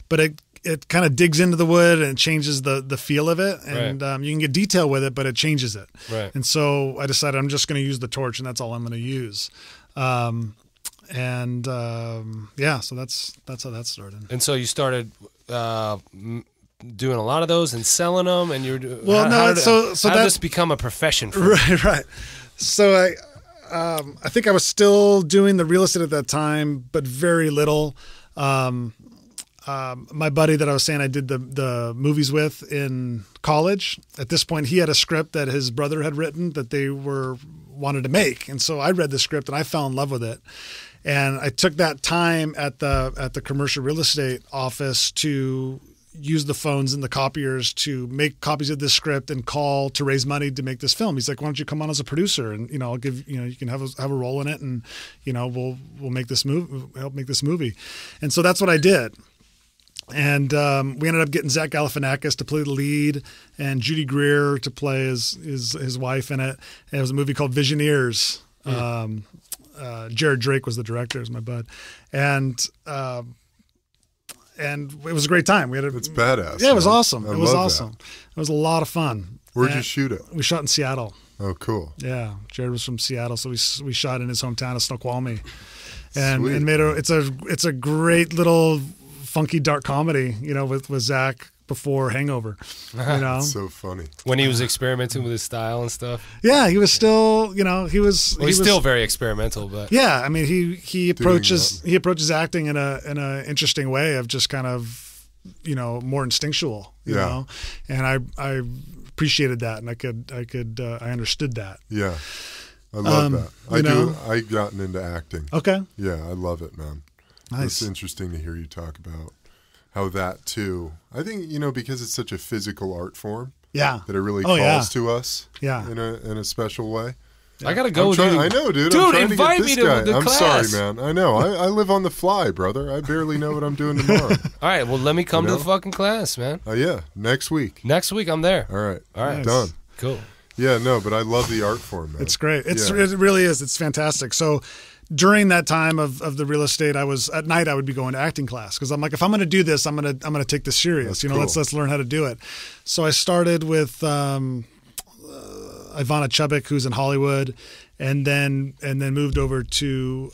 but it kind of digs into the wood and changes the feel of it, and you can get detail with it, but it changes it. Right. And so I decided I'm just going to use the torch, and that's all I'm going to use. So that's how that started. And so you started doing a lot of those and selling them, and you're how did this become a profession for you? Right. So I think I was still doing the real estate at that time, but very little. My buddy that I was saying I did the movies with in college, at this point he had a script that his brother had written that they wanted to make, and so I read the script and I fell in love with it. And I took that time at the commercial real estate office to use the phones and the copiers to make copies of this script and call to raise money to make this film. He's like, "Why don't you come on as a producer? And I'll give you can have a role in it, and we'll make this movie, help make this movie." And so that's what I did. And we ended up getting Zach Galifianakis to play the lead and Judy Greer to play his wife in it. And it was a movie called Visioneers. Jared Drake was the director, is my bud, and it was a great time. It's badass. Yeah, it was awesome. It was awesome. It was a lot of fun. Where'd you shoot it? We shot in Seattle. Oh, cool. Yeah, Jared was from Seattle, so we shot in his hometown of Snoqualmie, and made it's a great little funky dark comedy, with Zach before Hangover. That's so funny. When he was experimenting with his style and stuff. Yeah, he was still, he's still very experimental, but yeah, I mean, he approaches acting in a interesting way of just kind of, more instinctual, you know, and I appreciated that, and I understood that. Yeah, I love that. I've gotten into acting. Okay. Yeah, I love it, man. Nice. It's interesting to hear you talk about how that too. I think because it's such a physical art form. Yeah. That it really calls to us. Yeah. In a special way. Yeah. I gotta go with you. I know, dude. Dude, I'm invite me to the I'm class. sorry, man. I know. I live on the fly, brother. I barely know what I'm doing tomorrow. All right, well, let me come to the fucking class, man. Yeah, next week. Next week, I'm there. All right. Nice. Done. Cool. Yeah, no, but I love the art form, man. It's great. It really is. It's fantastic. So during that time of the real estate, at night I would be going to acting class because I'm like, if I'm going to do this, I'm going to take this serious. That's cool. Let's learn how to do it. So I started with Ivana Chubbuck, who's in Hollywood, and then moved over to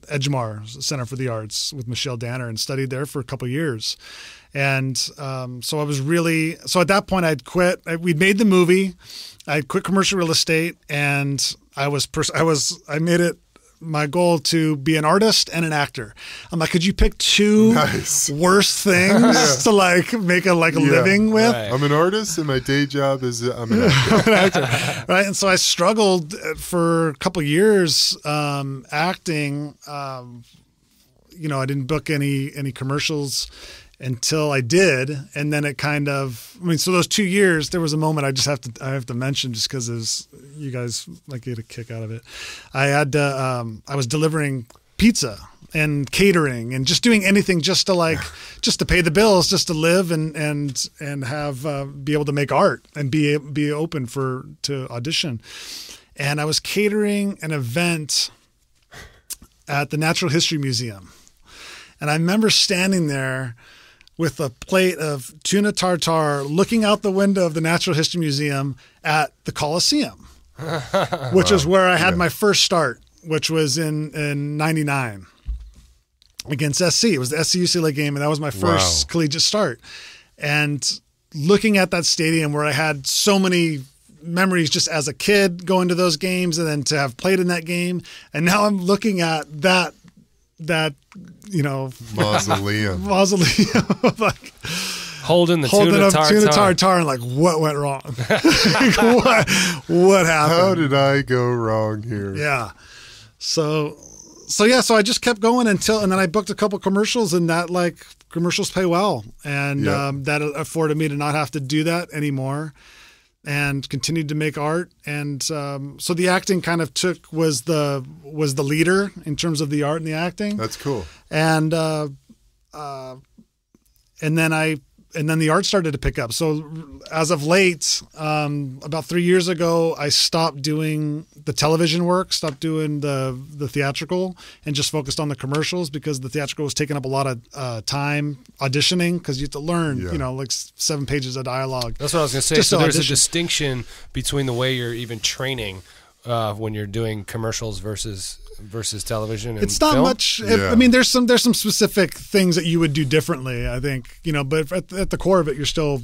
Edgemar Center for the Arts with Michelle Danner and studied there for a couple of years. And so I was so at that point I'd quit. We'd made the movie. I'd quit commercial real estate, and I made it my goal to be an artist and an actor. I'm like, could you pick two worst things to make a living with? Right. I'm an artist, and my day job is I'm an actor. Right, and so I struggled for a couple of years acting. I didn't book any commercials until I did, and then it kind of. So those 2 years, there was a moment I have to mention just because you guys might get a kick out of it. I was delivering pizza and catering and just doing anything just to pay the bills, just to live and have be able to make art and be open to audition. And I was catering an event at the Natural History Museum, and I remember standing there with a plate of tuna tartare looking out the window of the Natural History Museum at the Coliseum, which is where I had my first start, which was in 99 against SC. It was the SC UCLA game, and that was my first collegiate start. And looking at that stadium where I had so many memories just as a kid going to those games and then to have played in that game. And now I'm looking at that mausoleum like holding tuna tartare and like, what went wrong? what happened? How did I go wrong here? Yeah. So I just kept going and then I booked a couple commercials, and that commercials pay well, and that afforded me to not have to do that anymore, and continued to make art. And so the acting kind of was the leader in terms of the art and the acting. That's cool. And then the art started to pick up. So as of late, about 3 years ago, I stopped doing the television work, stopped doing the theatrical, and just focused on the commercials because the theatrical was taking up a lot of time auditioning because you have to learn, 7 pages of dialogue. That's what I was going to say. So there's a distinction between the way you're even training when you're doing commercials versus television and it's not film? Much. I mean, there's some specific things that you would do differently, I think, but at the core of it, you're still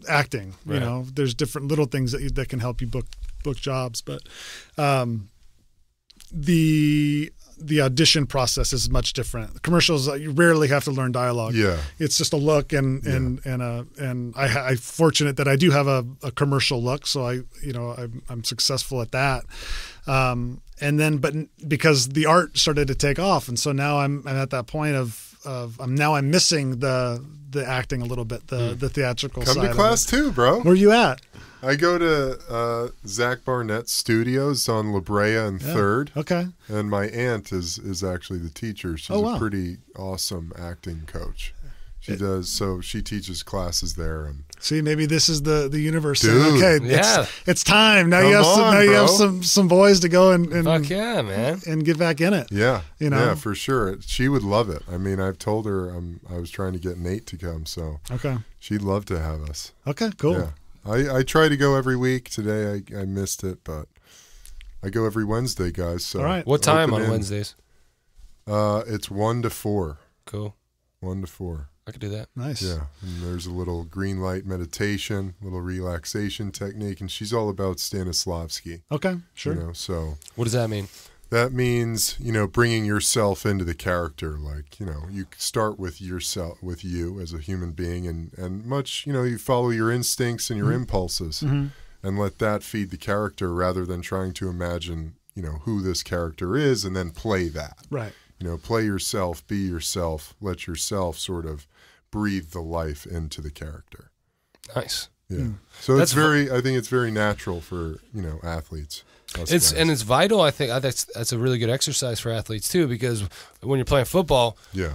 acting. Right. There's different little things that can help you book jobs, but the audition process is much different. The commercials, you rarely have to learn dialogue. Yeah, it's just a look and I'm fortunate that I do have a commercial look, so I'm successful at that. But because the art started to take off, and so now I'm at that point I'm missing the acting a little bit, the theatrical side. Come to class too, bro. Where you at? I go to Zach Barnett's studios on La Brea and 3rd. Okay. And my aunt is actually the teacher. She's a pretty awesome acting coach. She does, so she teaches classes there. And see, maybe this is the universe. Dude, okay, it's time. Now you have some boys to go and fuck yeah, man, and get back in it. Yeah, yeah, for sure. She would love it. I mean, I've told her I was trying to get Nate to come, so okay, she'd love to have us. Okay, cool. Yeah. I try to go every week. Today I missed it, but I go every Wednesday, guys. So all right. What time on Wednesdays? It's 1 to 4. Cool. 1 to 4. I could do that. Nice. Yeah, and there's a little green light meditation, little relaxation technique, and she's all about Stanislavski. Okay, sure. You know, so What does that mean? that means, you know, bringing yourself into the character. Like, you know, you start with yourself, with you as a human being, and much, you know, you follow your instincts and your impulses, and let that feed the character rather than trying to imagine, you know, who this character is and then play that. Right. You know, play yourself, be yourself, let yourself sort of breathe the life into the character. Nice. Yeah. So I think it's very natural for, you know, athletes. It's vital. I think that's a really good exercise for athletes too, because when you're playing football, yeah,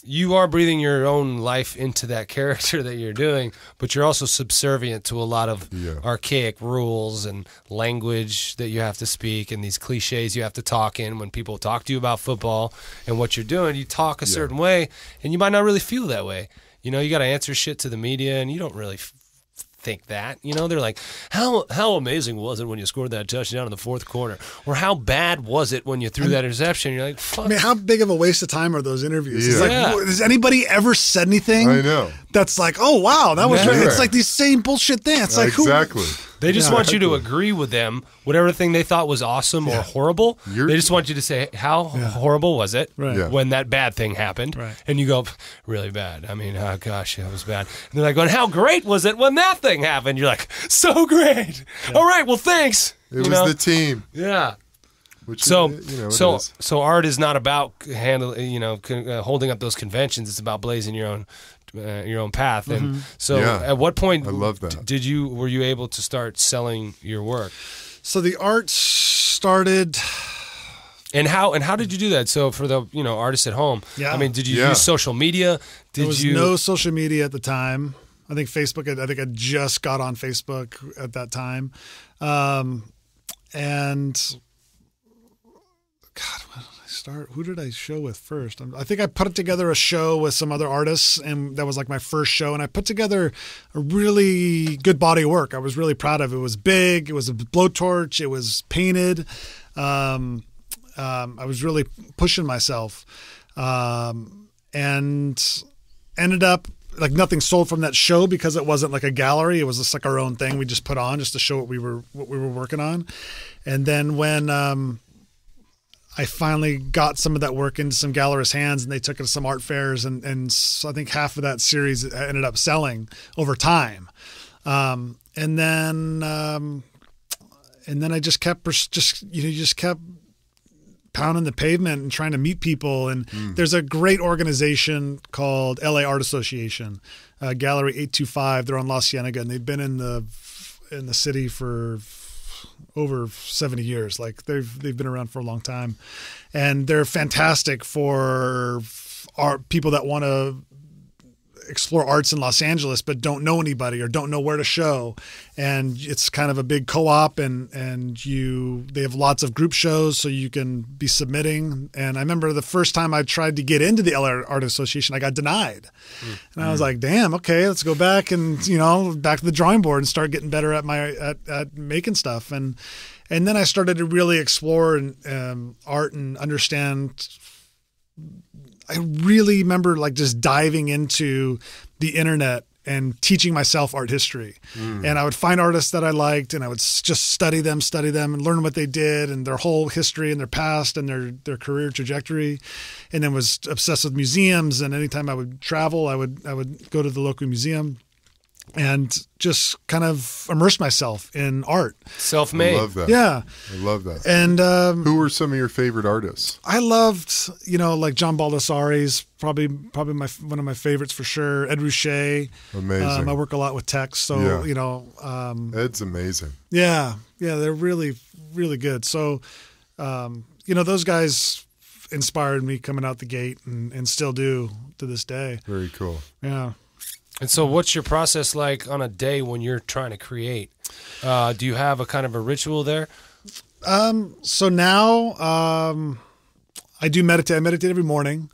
you are breathing your own life into that character that you're doing, but you're also subservient to a lot of archaic rules and language that you have to speak and these cliches you have to talk in when people talk to you about football and what you're doing. You talk a certain way, and you might not really feel that way. You know, you got to answer shit to the media, and you don't really think that. You know, they're like, how amazing was it when you scored that touchdown in the fourth quarter? Or how bad was it when you threw that interception? You're like, fuck. I mean, how big of a waste of time are those interviews? Yeah. It's like, has anybody ever said anything? I know. That's like, oh, wow, that was Never. It's like these same bullshit things. It's like, exactly. They just want you to agree with them, whatever thing they thought was awesome or horrible. They just want you to say, how horrible was it when that bad thing happened? Right. And you go, really bad. I mean, oh, gosh, that was bad. And they're like, going, how great was it when that thing happened? You're like, so great. All right, well, thanks. It was the team. Yeah. Which So art is not about holding up those conventions. It's about blazing your own path. And so, at what point I love that. were you able to start selling your work? So the art started. And how did you do that? So for the artists at home, I mean, did you use social media? There was no social media at the time. I think Facebook. I think I just got on Facebook at that time, and. God, when did I start? Who did I show with first? I think I put together a show with some other artists, and that was like my first show. And I put together a really good body of work. I was really proud of it. It was big. It was a blowtorch. It was painted. I was really pushing myself, and ended up like nothing sold from that show because it wasn't like a gallery. It was just like our own thing. We just put on just to show what we were working on. And then when I finally got some of that work into some gallerists' hands, and they took it to some art fairs, and so I think half of that series ended up selling over time. And then I just kept pounding the pavement and trying to meet people. And there's a great organization called LA Art Association, Gallery 825. They're on La Cienega, and they've been in the city for over 70 years. Like they've been around for a long time, and they're fantastic for art people that want to explore arts in Los Angeles but don't know anybody or don't know where to show. And it's kind of a big co-op, and they have lots of group shows, so you can be submitting. And I remember the first time I tried to get into the LA Art Association, I got denied. And I was like, damn, okay, let's go back and back to the drawing board and start getting better at at making stuff. And then I started to really explore art and understand. I really remember like just diving into the internet and teaching myself art history. And I would find artists that I liked, and I would just study them and learn what they did and their whole history and their past and their career trajectory. And then was obsessed with museums. And anytime I would travel, I would go to the local museum and just kind of immerse myself in art. Self-made. I love that. Yeah. I love that. And who were some of your favorite artists? I loved, like John Baldessari's probably one of my favorites for sure. Ed Ruscha. Amazing. I work a lot with text, so Ed's amazing. Yeah, they're really, really good. So, those guys inspired me coming out the gate and still do to this day. Very cool. Yeah. And so what's your process like on a day when you're trying to create? Do you have a kind of a ritual there? So now I do meditate. I meditate every morning.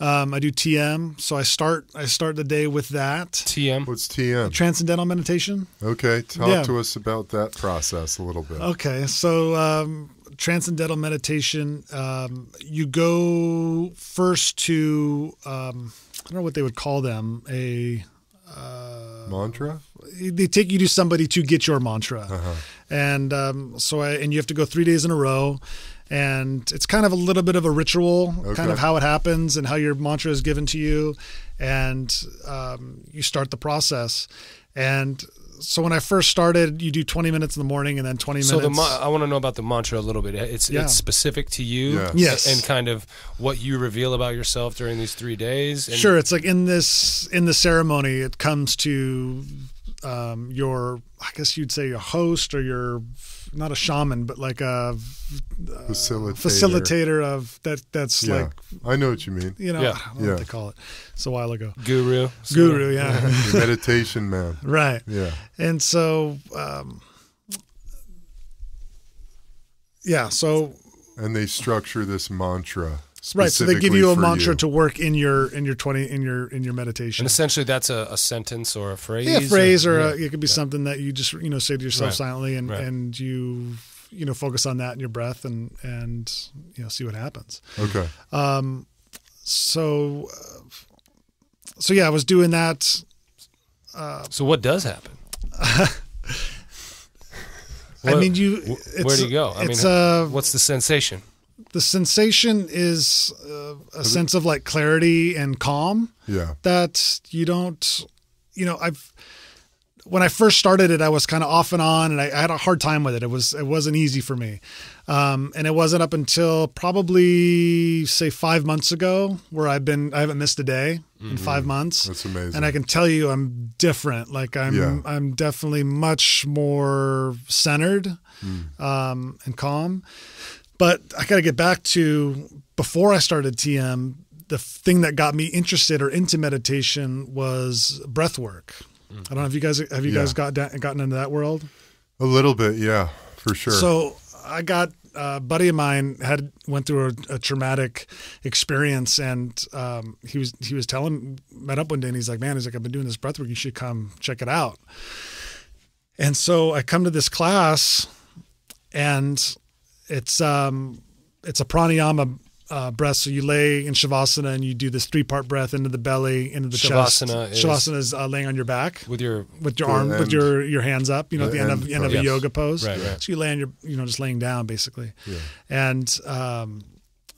I do TM. So I start the day with that. TM. What's TM? Transcendental meditation. Okay. Talk to us about that process a little bit. Okay. So transcendental meditation, you go first to, I don't know what they would call them, a mantra? They take you to somebody to get your mantra. And and you have to go 3 days in a row. And it's kind of a little bit of a ritual, kind of how it happens and how your mantra is given to you. And you start the process. And so when I first started, you do 20 minutes in the morning and then 20 minutes. So I want to know about the mantra a little bit. It's specific to you, yes, and kind of what you reveal about yourself during these 3 days. And sure, it's like in the ceremony, it comes to your, I guess you'd say, your host or your, not a shaman, but like a facilitator of that. That's like, I know what you mean. I don't know what they call it. It's a while ago. Guru, yeah. The meditation man. Right. Yeah. And so, and they structure this mantra. Right, so they give you a mantra to work in your meditation. And essentially, that's a sentence or a phrase. Yeah, a phrase, or it could be something that you just say to yourself silently, and you focus on that in your breath, and see what happens. Okay. So I was doing that. So what does happen? I mean, where do you go? I mean, what's the sensation? The sensation is a sense of like clarity and calm. Yeah. That you don't, when I first started it, I was kind of off and on, and I had a hard time with it. It wasn't easy for me. And it wasn't up until probably say 5 months ago where I haven't missed a day in 5 months. That's amazing. And I can tell you I'm different. Like I'm definitely much more centered, and calm. But I got to get back to before I started TM, the thing that got me interested or into meditation was breath work. I don't know if you guys gotten into that world? A little bit, yeah, for sure. So I got a buddy of mine went through a traumatic experience, and he was met up one day, and he's like, I've been doing this breath work. You should come check it out. And so I come to this class, and it's a pranayama breath. So you lay in shavasana and you do this 3-part breath into the belly, into the chest. Shavasana is laying on your back with your arm, with your hands up. At the end of a yoga pose. Right. So you lay on your, just laying down basically. Yeah. And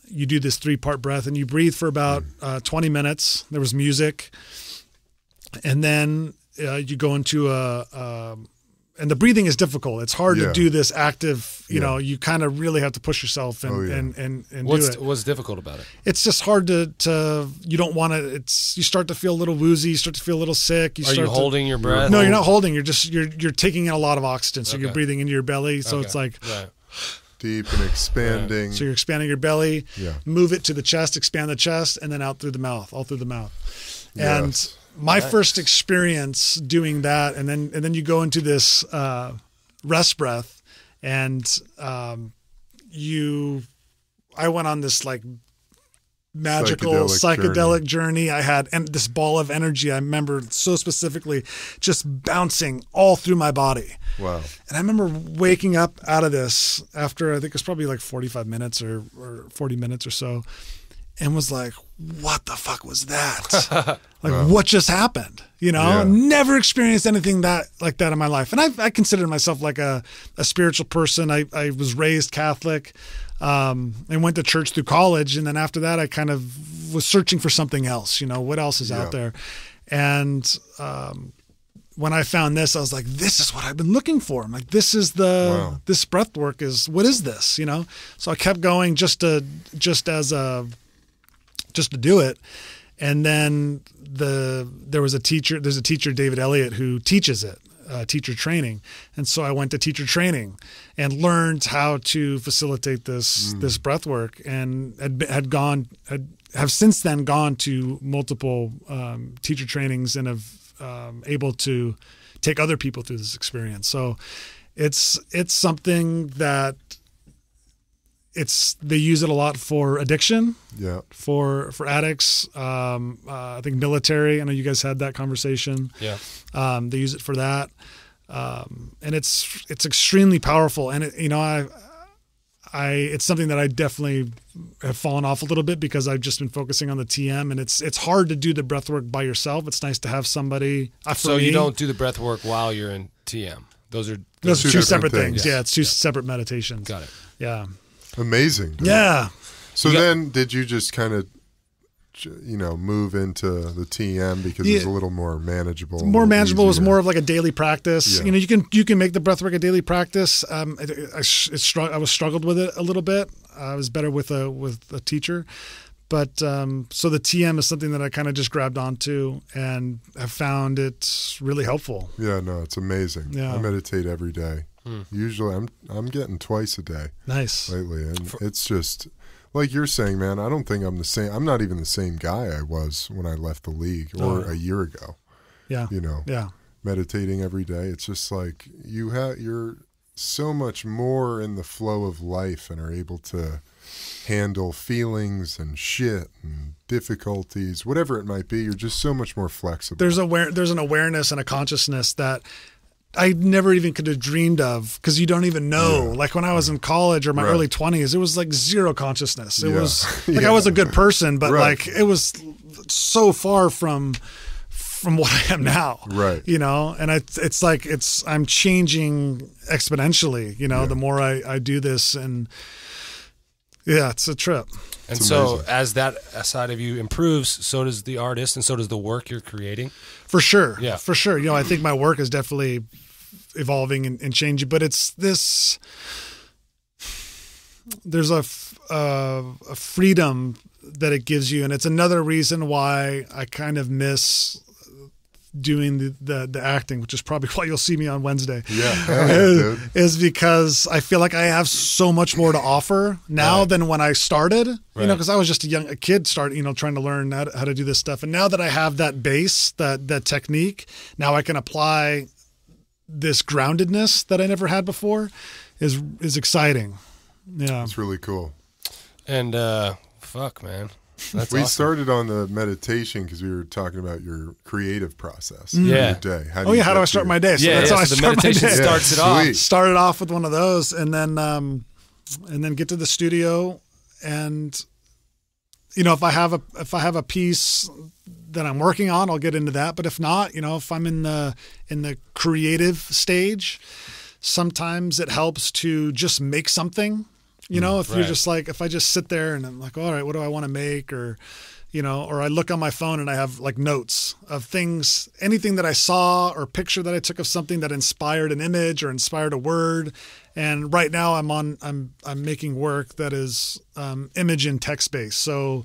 you do this 3-part breath, and you breathe for about 20 minutes. There was music, and then you go into and the breathing is difficult. It's hard to do this active, you kind of really have to push yourself and do it. What's difficult about it? It's just hard to you don't want to, you start to feel a little woozy, you start to feel a little sick. Are you holding your breath? No, you're not holding. You're taking in a lot of oxygen. So you're breathing into your belly. So it's like deep and expanding. So you're expanding your belly, move it to the chest, expand the chest, and then out through the mouth, all through the mouth. And my first experience doing that, and then you go into this rest breath, and I went on this like magical psychedelic journey. I had this ball of energy. I remember so specifically just bouncing all through my body. Wow. And I remember waking up out of this after, I think it was probably like 45 minutes or 40 minutes or so, and was like, what the fuck was that? What just happened? Never experienced anything like that in my life. And I consider myself like a spiritual person. I was raised Catholic, and went to church through college. And then after that, I kind of was searching for something else, what else is out there? And when I found this, I was like, this is what I've been looking for. I'm like, this this breath work is, what is this? So I kept going just to do it. And then there's a teacher, David Elliott, who teaches it, teacher training. And so I went to teacher training and learned how to facilitate this breath work, and have since then gone to multiple teacher trainings and have able to take other people through this experience. So it's something that they use it a lot for addiction. Yeah. For addicts. I think military. I know you guys had that conversation. Yeah. They use it for that. And it's extremely powerful. And it's something that I definitely have fallen off a little bit because I've just been focusing on the TM, and it's hard to do the breath work by yourself. It's nice to have somebody. So you don't do the breath work while you're in TM. Those are two separate things. Yes. Yeah, it's two separate meditations. Got it. Yeah. Amazing. Dude. Yeah. So then did you just kind of, move into the TM because it's a little more manageable? More manageable. It was more of like a daily practice. Yeah. You can make the breathwork a daily practice. I was struggled with it a little bit. I was better with a teacher, but so the TM is something that I kind of just grabbed onto and have found it's really helpful. Yeah, no, it's amazing. Yeah. I meditate every day. Usually, I'm getting twice a day. Nice. Lately, and it's just. Like you're saying, man, I don't think I'm the same. I'm not even the same guy I was when I left the league or a year ago. Yeah. Yeah. Meditating every day. It's just like you're so much more in the flow of life and are able to handle feelings and shit and difficulties, whatever it might be. You're just so much more flexible. There's an awareness and a consciousness that I never even could have dreamed of because you don't even know. Yeah. Like when I was in college or my early 20s, it was like zero consciousness. It was like I was a good person, but like it was so far from what I am now. Right. And it's like I'm changing exponentially, the more I do this, and it's a trip. And so as that side of you improves, so does the artist and so does the work you're creating. For sure. Yeah. For sure. I think my work is definitely evolving and changing, but it's this, there's a freedom that it gives you. And it's another reason why I kind of miss doing the acting, which is probably why you'll see me on Wednesday. Yeah. is because I feel like I have so much more to offer now than when I started, because I was just a kid trying to learn how to do this stuff. And now that I have that base, that technique, now I can apply this groundedness that I never had before is exciting. Yeah. It's really cool. And fuck, man. That's we awesome. started on the meditation because we were talking about your creative process. Yeah. Your day. How do I start my day? So that's how I the start meditation my day. starts it off. Started off with one of those, and then get to the studio, and if I have a piece that I'm working on, I'll get into that. But if not, if I'm in the creative stage, sometimes it helps to just make something. If you're just like, if I just sit there and I'm like, all right, what do I want to make? Or, or I look on my phone and I have like notes of things, anything that I saw or picture that I took of something that inspired an image or inspired a word. And right now I'm making work that is image and text based. So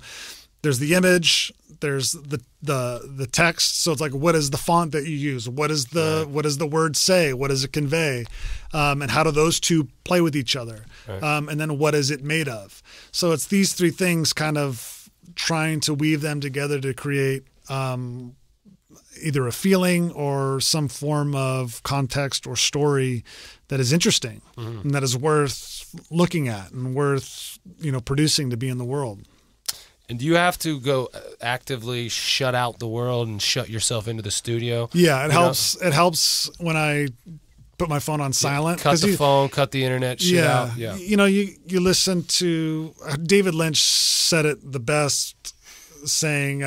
there's the image, there's the text. So it's like, what is the font that you use? What does the word say? What does it convey? And how do those two play with each other? Right. And then what is it made of? So it's these three things kind of trying to weave them together to create either a feeling or some form of context or story that is interesting and that is worth looking at and worth, producing to be in the world. And do you have to go actively shut out the world and shut yourself into the studio? Yeah, it helps. It helps when I put my phone on silent. Cut the phone, cut the internet shit out. Yeah. You listen to David Lynch said it the best, saying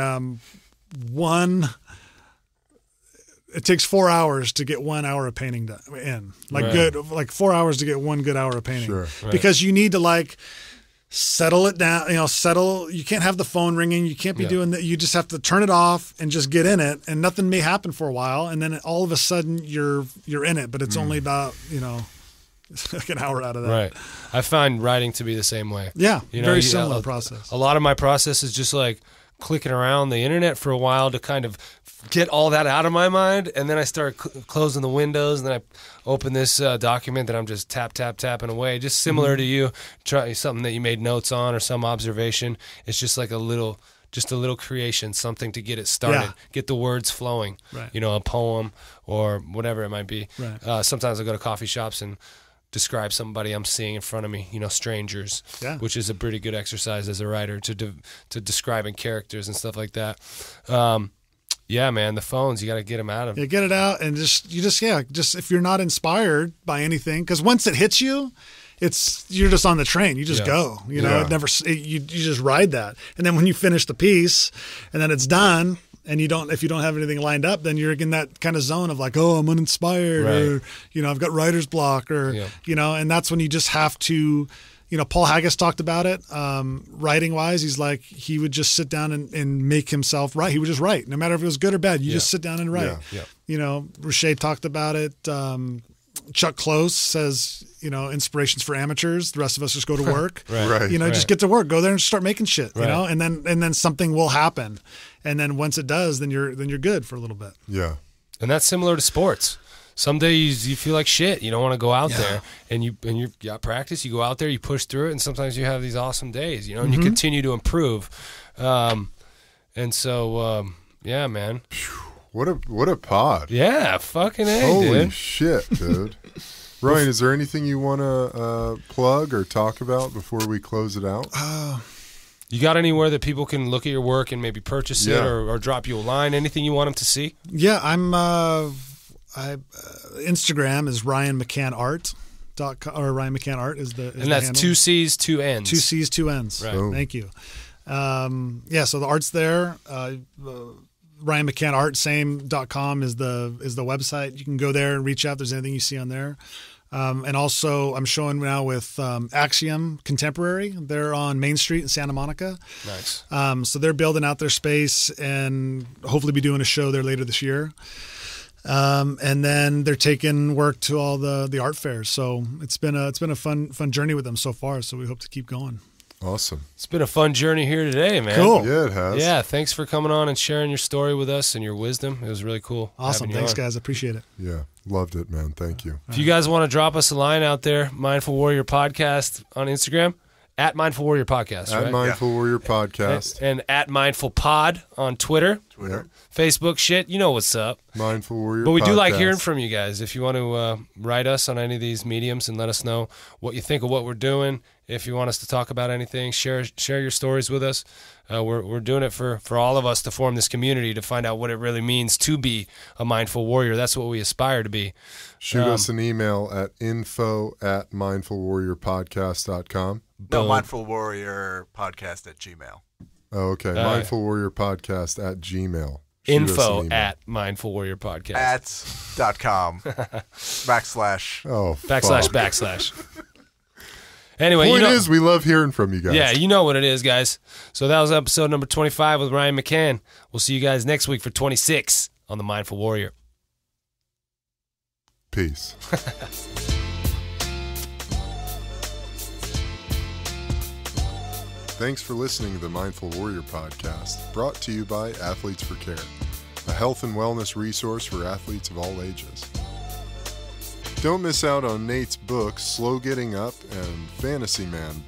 it takes 4 hours to get 1 hour of painting done in. Like 4 hours to get 1 good hour of painting. Sure. Right. Because you need to settle it down, you can't have the phone ringing. You can't be doing that. You just have to turn it off and just get in it, and nothing may happen for a while. And then all of a sudden you're in it, but it's only about, like an hour out of that. Right. I find writing to be the same way. Yeah. Very similar process. A lot of my process is just like clicking around the internet for a while to kind of get all that out of my mind, and then I start closing the windows, and then I open this document that I'm just tapping away, just similar to you, try something that you made notes on or some observation. It's just like a little creation, something to get it started, get the words flowing, right. A poem or whatever it might be. Right. Sometimes I go to coffee shops and describe somebody I'm seeing in front of me, strangers, which is a pretty good exercise as a writer to describing characters and stuff like that. Yeah, man, the phones, you got to get them out of. Yeah, get it out, and just if you're not inspired by anything, because once it hits you, you're just on the train. You just go. You just ride that, and then when you finish the piece, and then it's done, and if you don't have anything lined up, then you're in that kind of zone of like, oh, I'm uninspired, or I've got writer's block, or and that's when you just have to. Paul Haggis talked about it, writing wise. He's like, he would just sit down and make himself write. He would just write, no matter if it was good or bad. You just sit down and write. Rusche talked about it. Chuck Close says, inspirations for amateurs. The rest of us just go to work. Just get to work. Go there and start making shit. And then something will happen. And then once it does, then you're good for a little bit. Yeah. And that's similar to sports. Some days you feel like shit. You don't want to go out there, and you got practice. You go out there, you push through it, and sometimes you have these awesome days. And you continue to improve. And so, yeah, man. What a pod. Yeah, fucking A, Holy dude. shit, dude. Ryan, is there anything you want to plug or talk about before we close it out? You got anywhere that people can look at your work and maybe purchase it or drop you a line? Anything you want them to see? Yeah, I'm. Instagram is Ryan McCann Art. Or Ryan McCann Art is the and that's handle. 2 C's, 2 N's. 2 C's, 2 N's. Right. Oh. Thank you. So the art's there. Ryan McCann Art, same.com is the website. You can go there and reach out if there's anything you see on there. And also I'm showing now with Axiom Contemporary. They're on Main Street in Santa Monica. Nice. So they're building out their space and hopefully be doing a show there later this year. And then they're taking work to all the art fairs. So it's been a fun journey with them so far. So we hope to keep going. Awesome. It's been a fun journey here today, man. Cool. Yeah, it has. Yeah, thanks for coming on and sharing your story with us and your wisdom. It was really cool. Awesome. Thanks, guys. I appreciate it. Yeah, loved it, man. Thank you. If you guys want to drop us a line out there, Mindful Warrior Podcast on Instagram, at Mindful Warrior Podcast, right? At Mindful Warrior Podcast. And at Mindful Pod on Twitter. Facebook shit, you know what's up. Mindful Warrior But we Podcast. do like hearing from you guys. If you want to write us on any of these mediums and let us know what you think of what we're doing, if you want us to talk about anything, share your stories with us. We're doing it for all of us to form this community to find out what it really means to be a mindful warrior. That's what we aspire to be. Shoot us an email at info@mindfulwarriorpodcast.com. No, Mindful Warrior Podcast at Gmail. Oh, okay. Mindful Warrior Podcast at Gmail. Info at Mindful Warrior Podcast. @.com backslash. Oh, backslash. Anyway, Point is, we love hearing from you guys. Yeah, you know what it is, guys. So that was episode number 25 with Ryan McCann. We'll see you guys next week for 26 on the Mindful Warrior. Peace. Thanks for listening to the Mindful Warrior Podcast, brought to you by Athletes for Care, a health and wellness resource for athletes of all ages. Don't miss out on Nate's books, Slow Getting Up and Fantasy Man,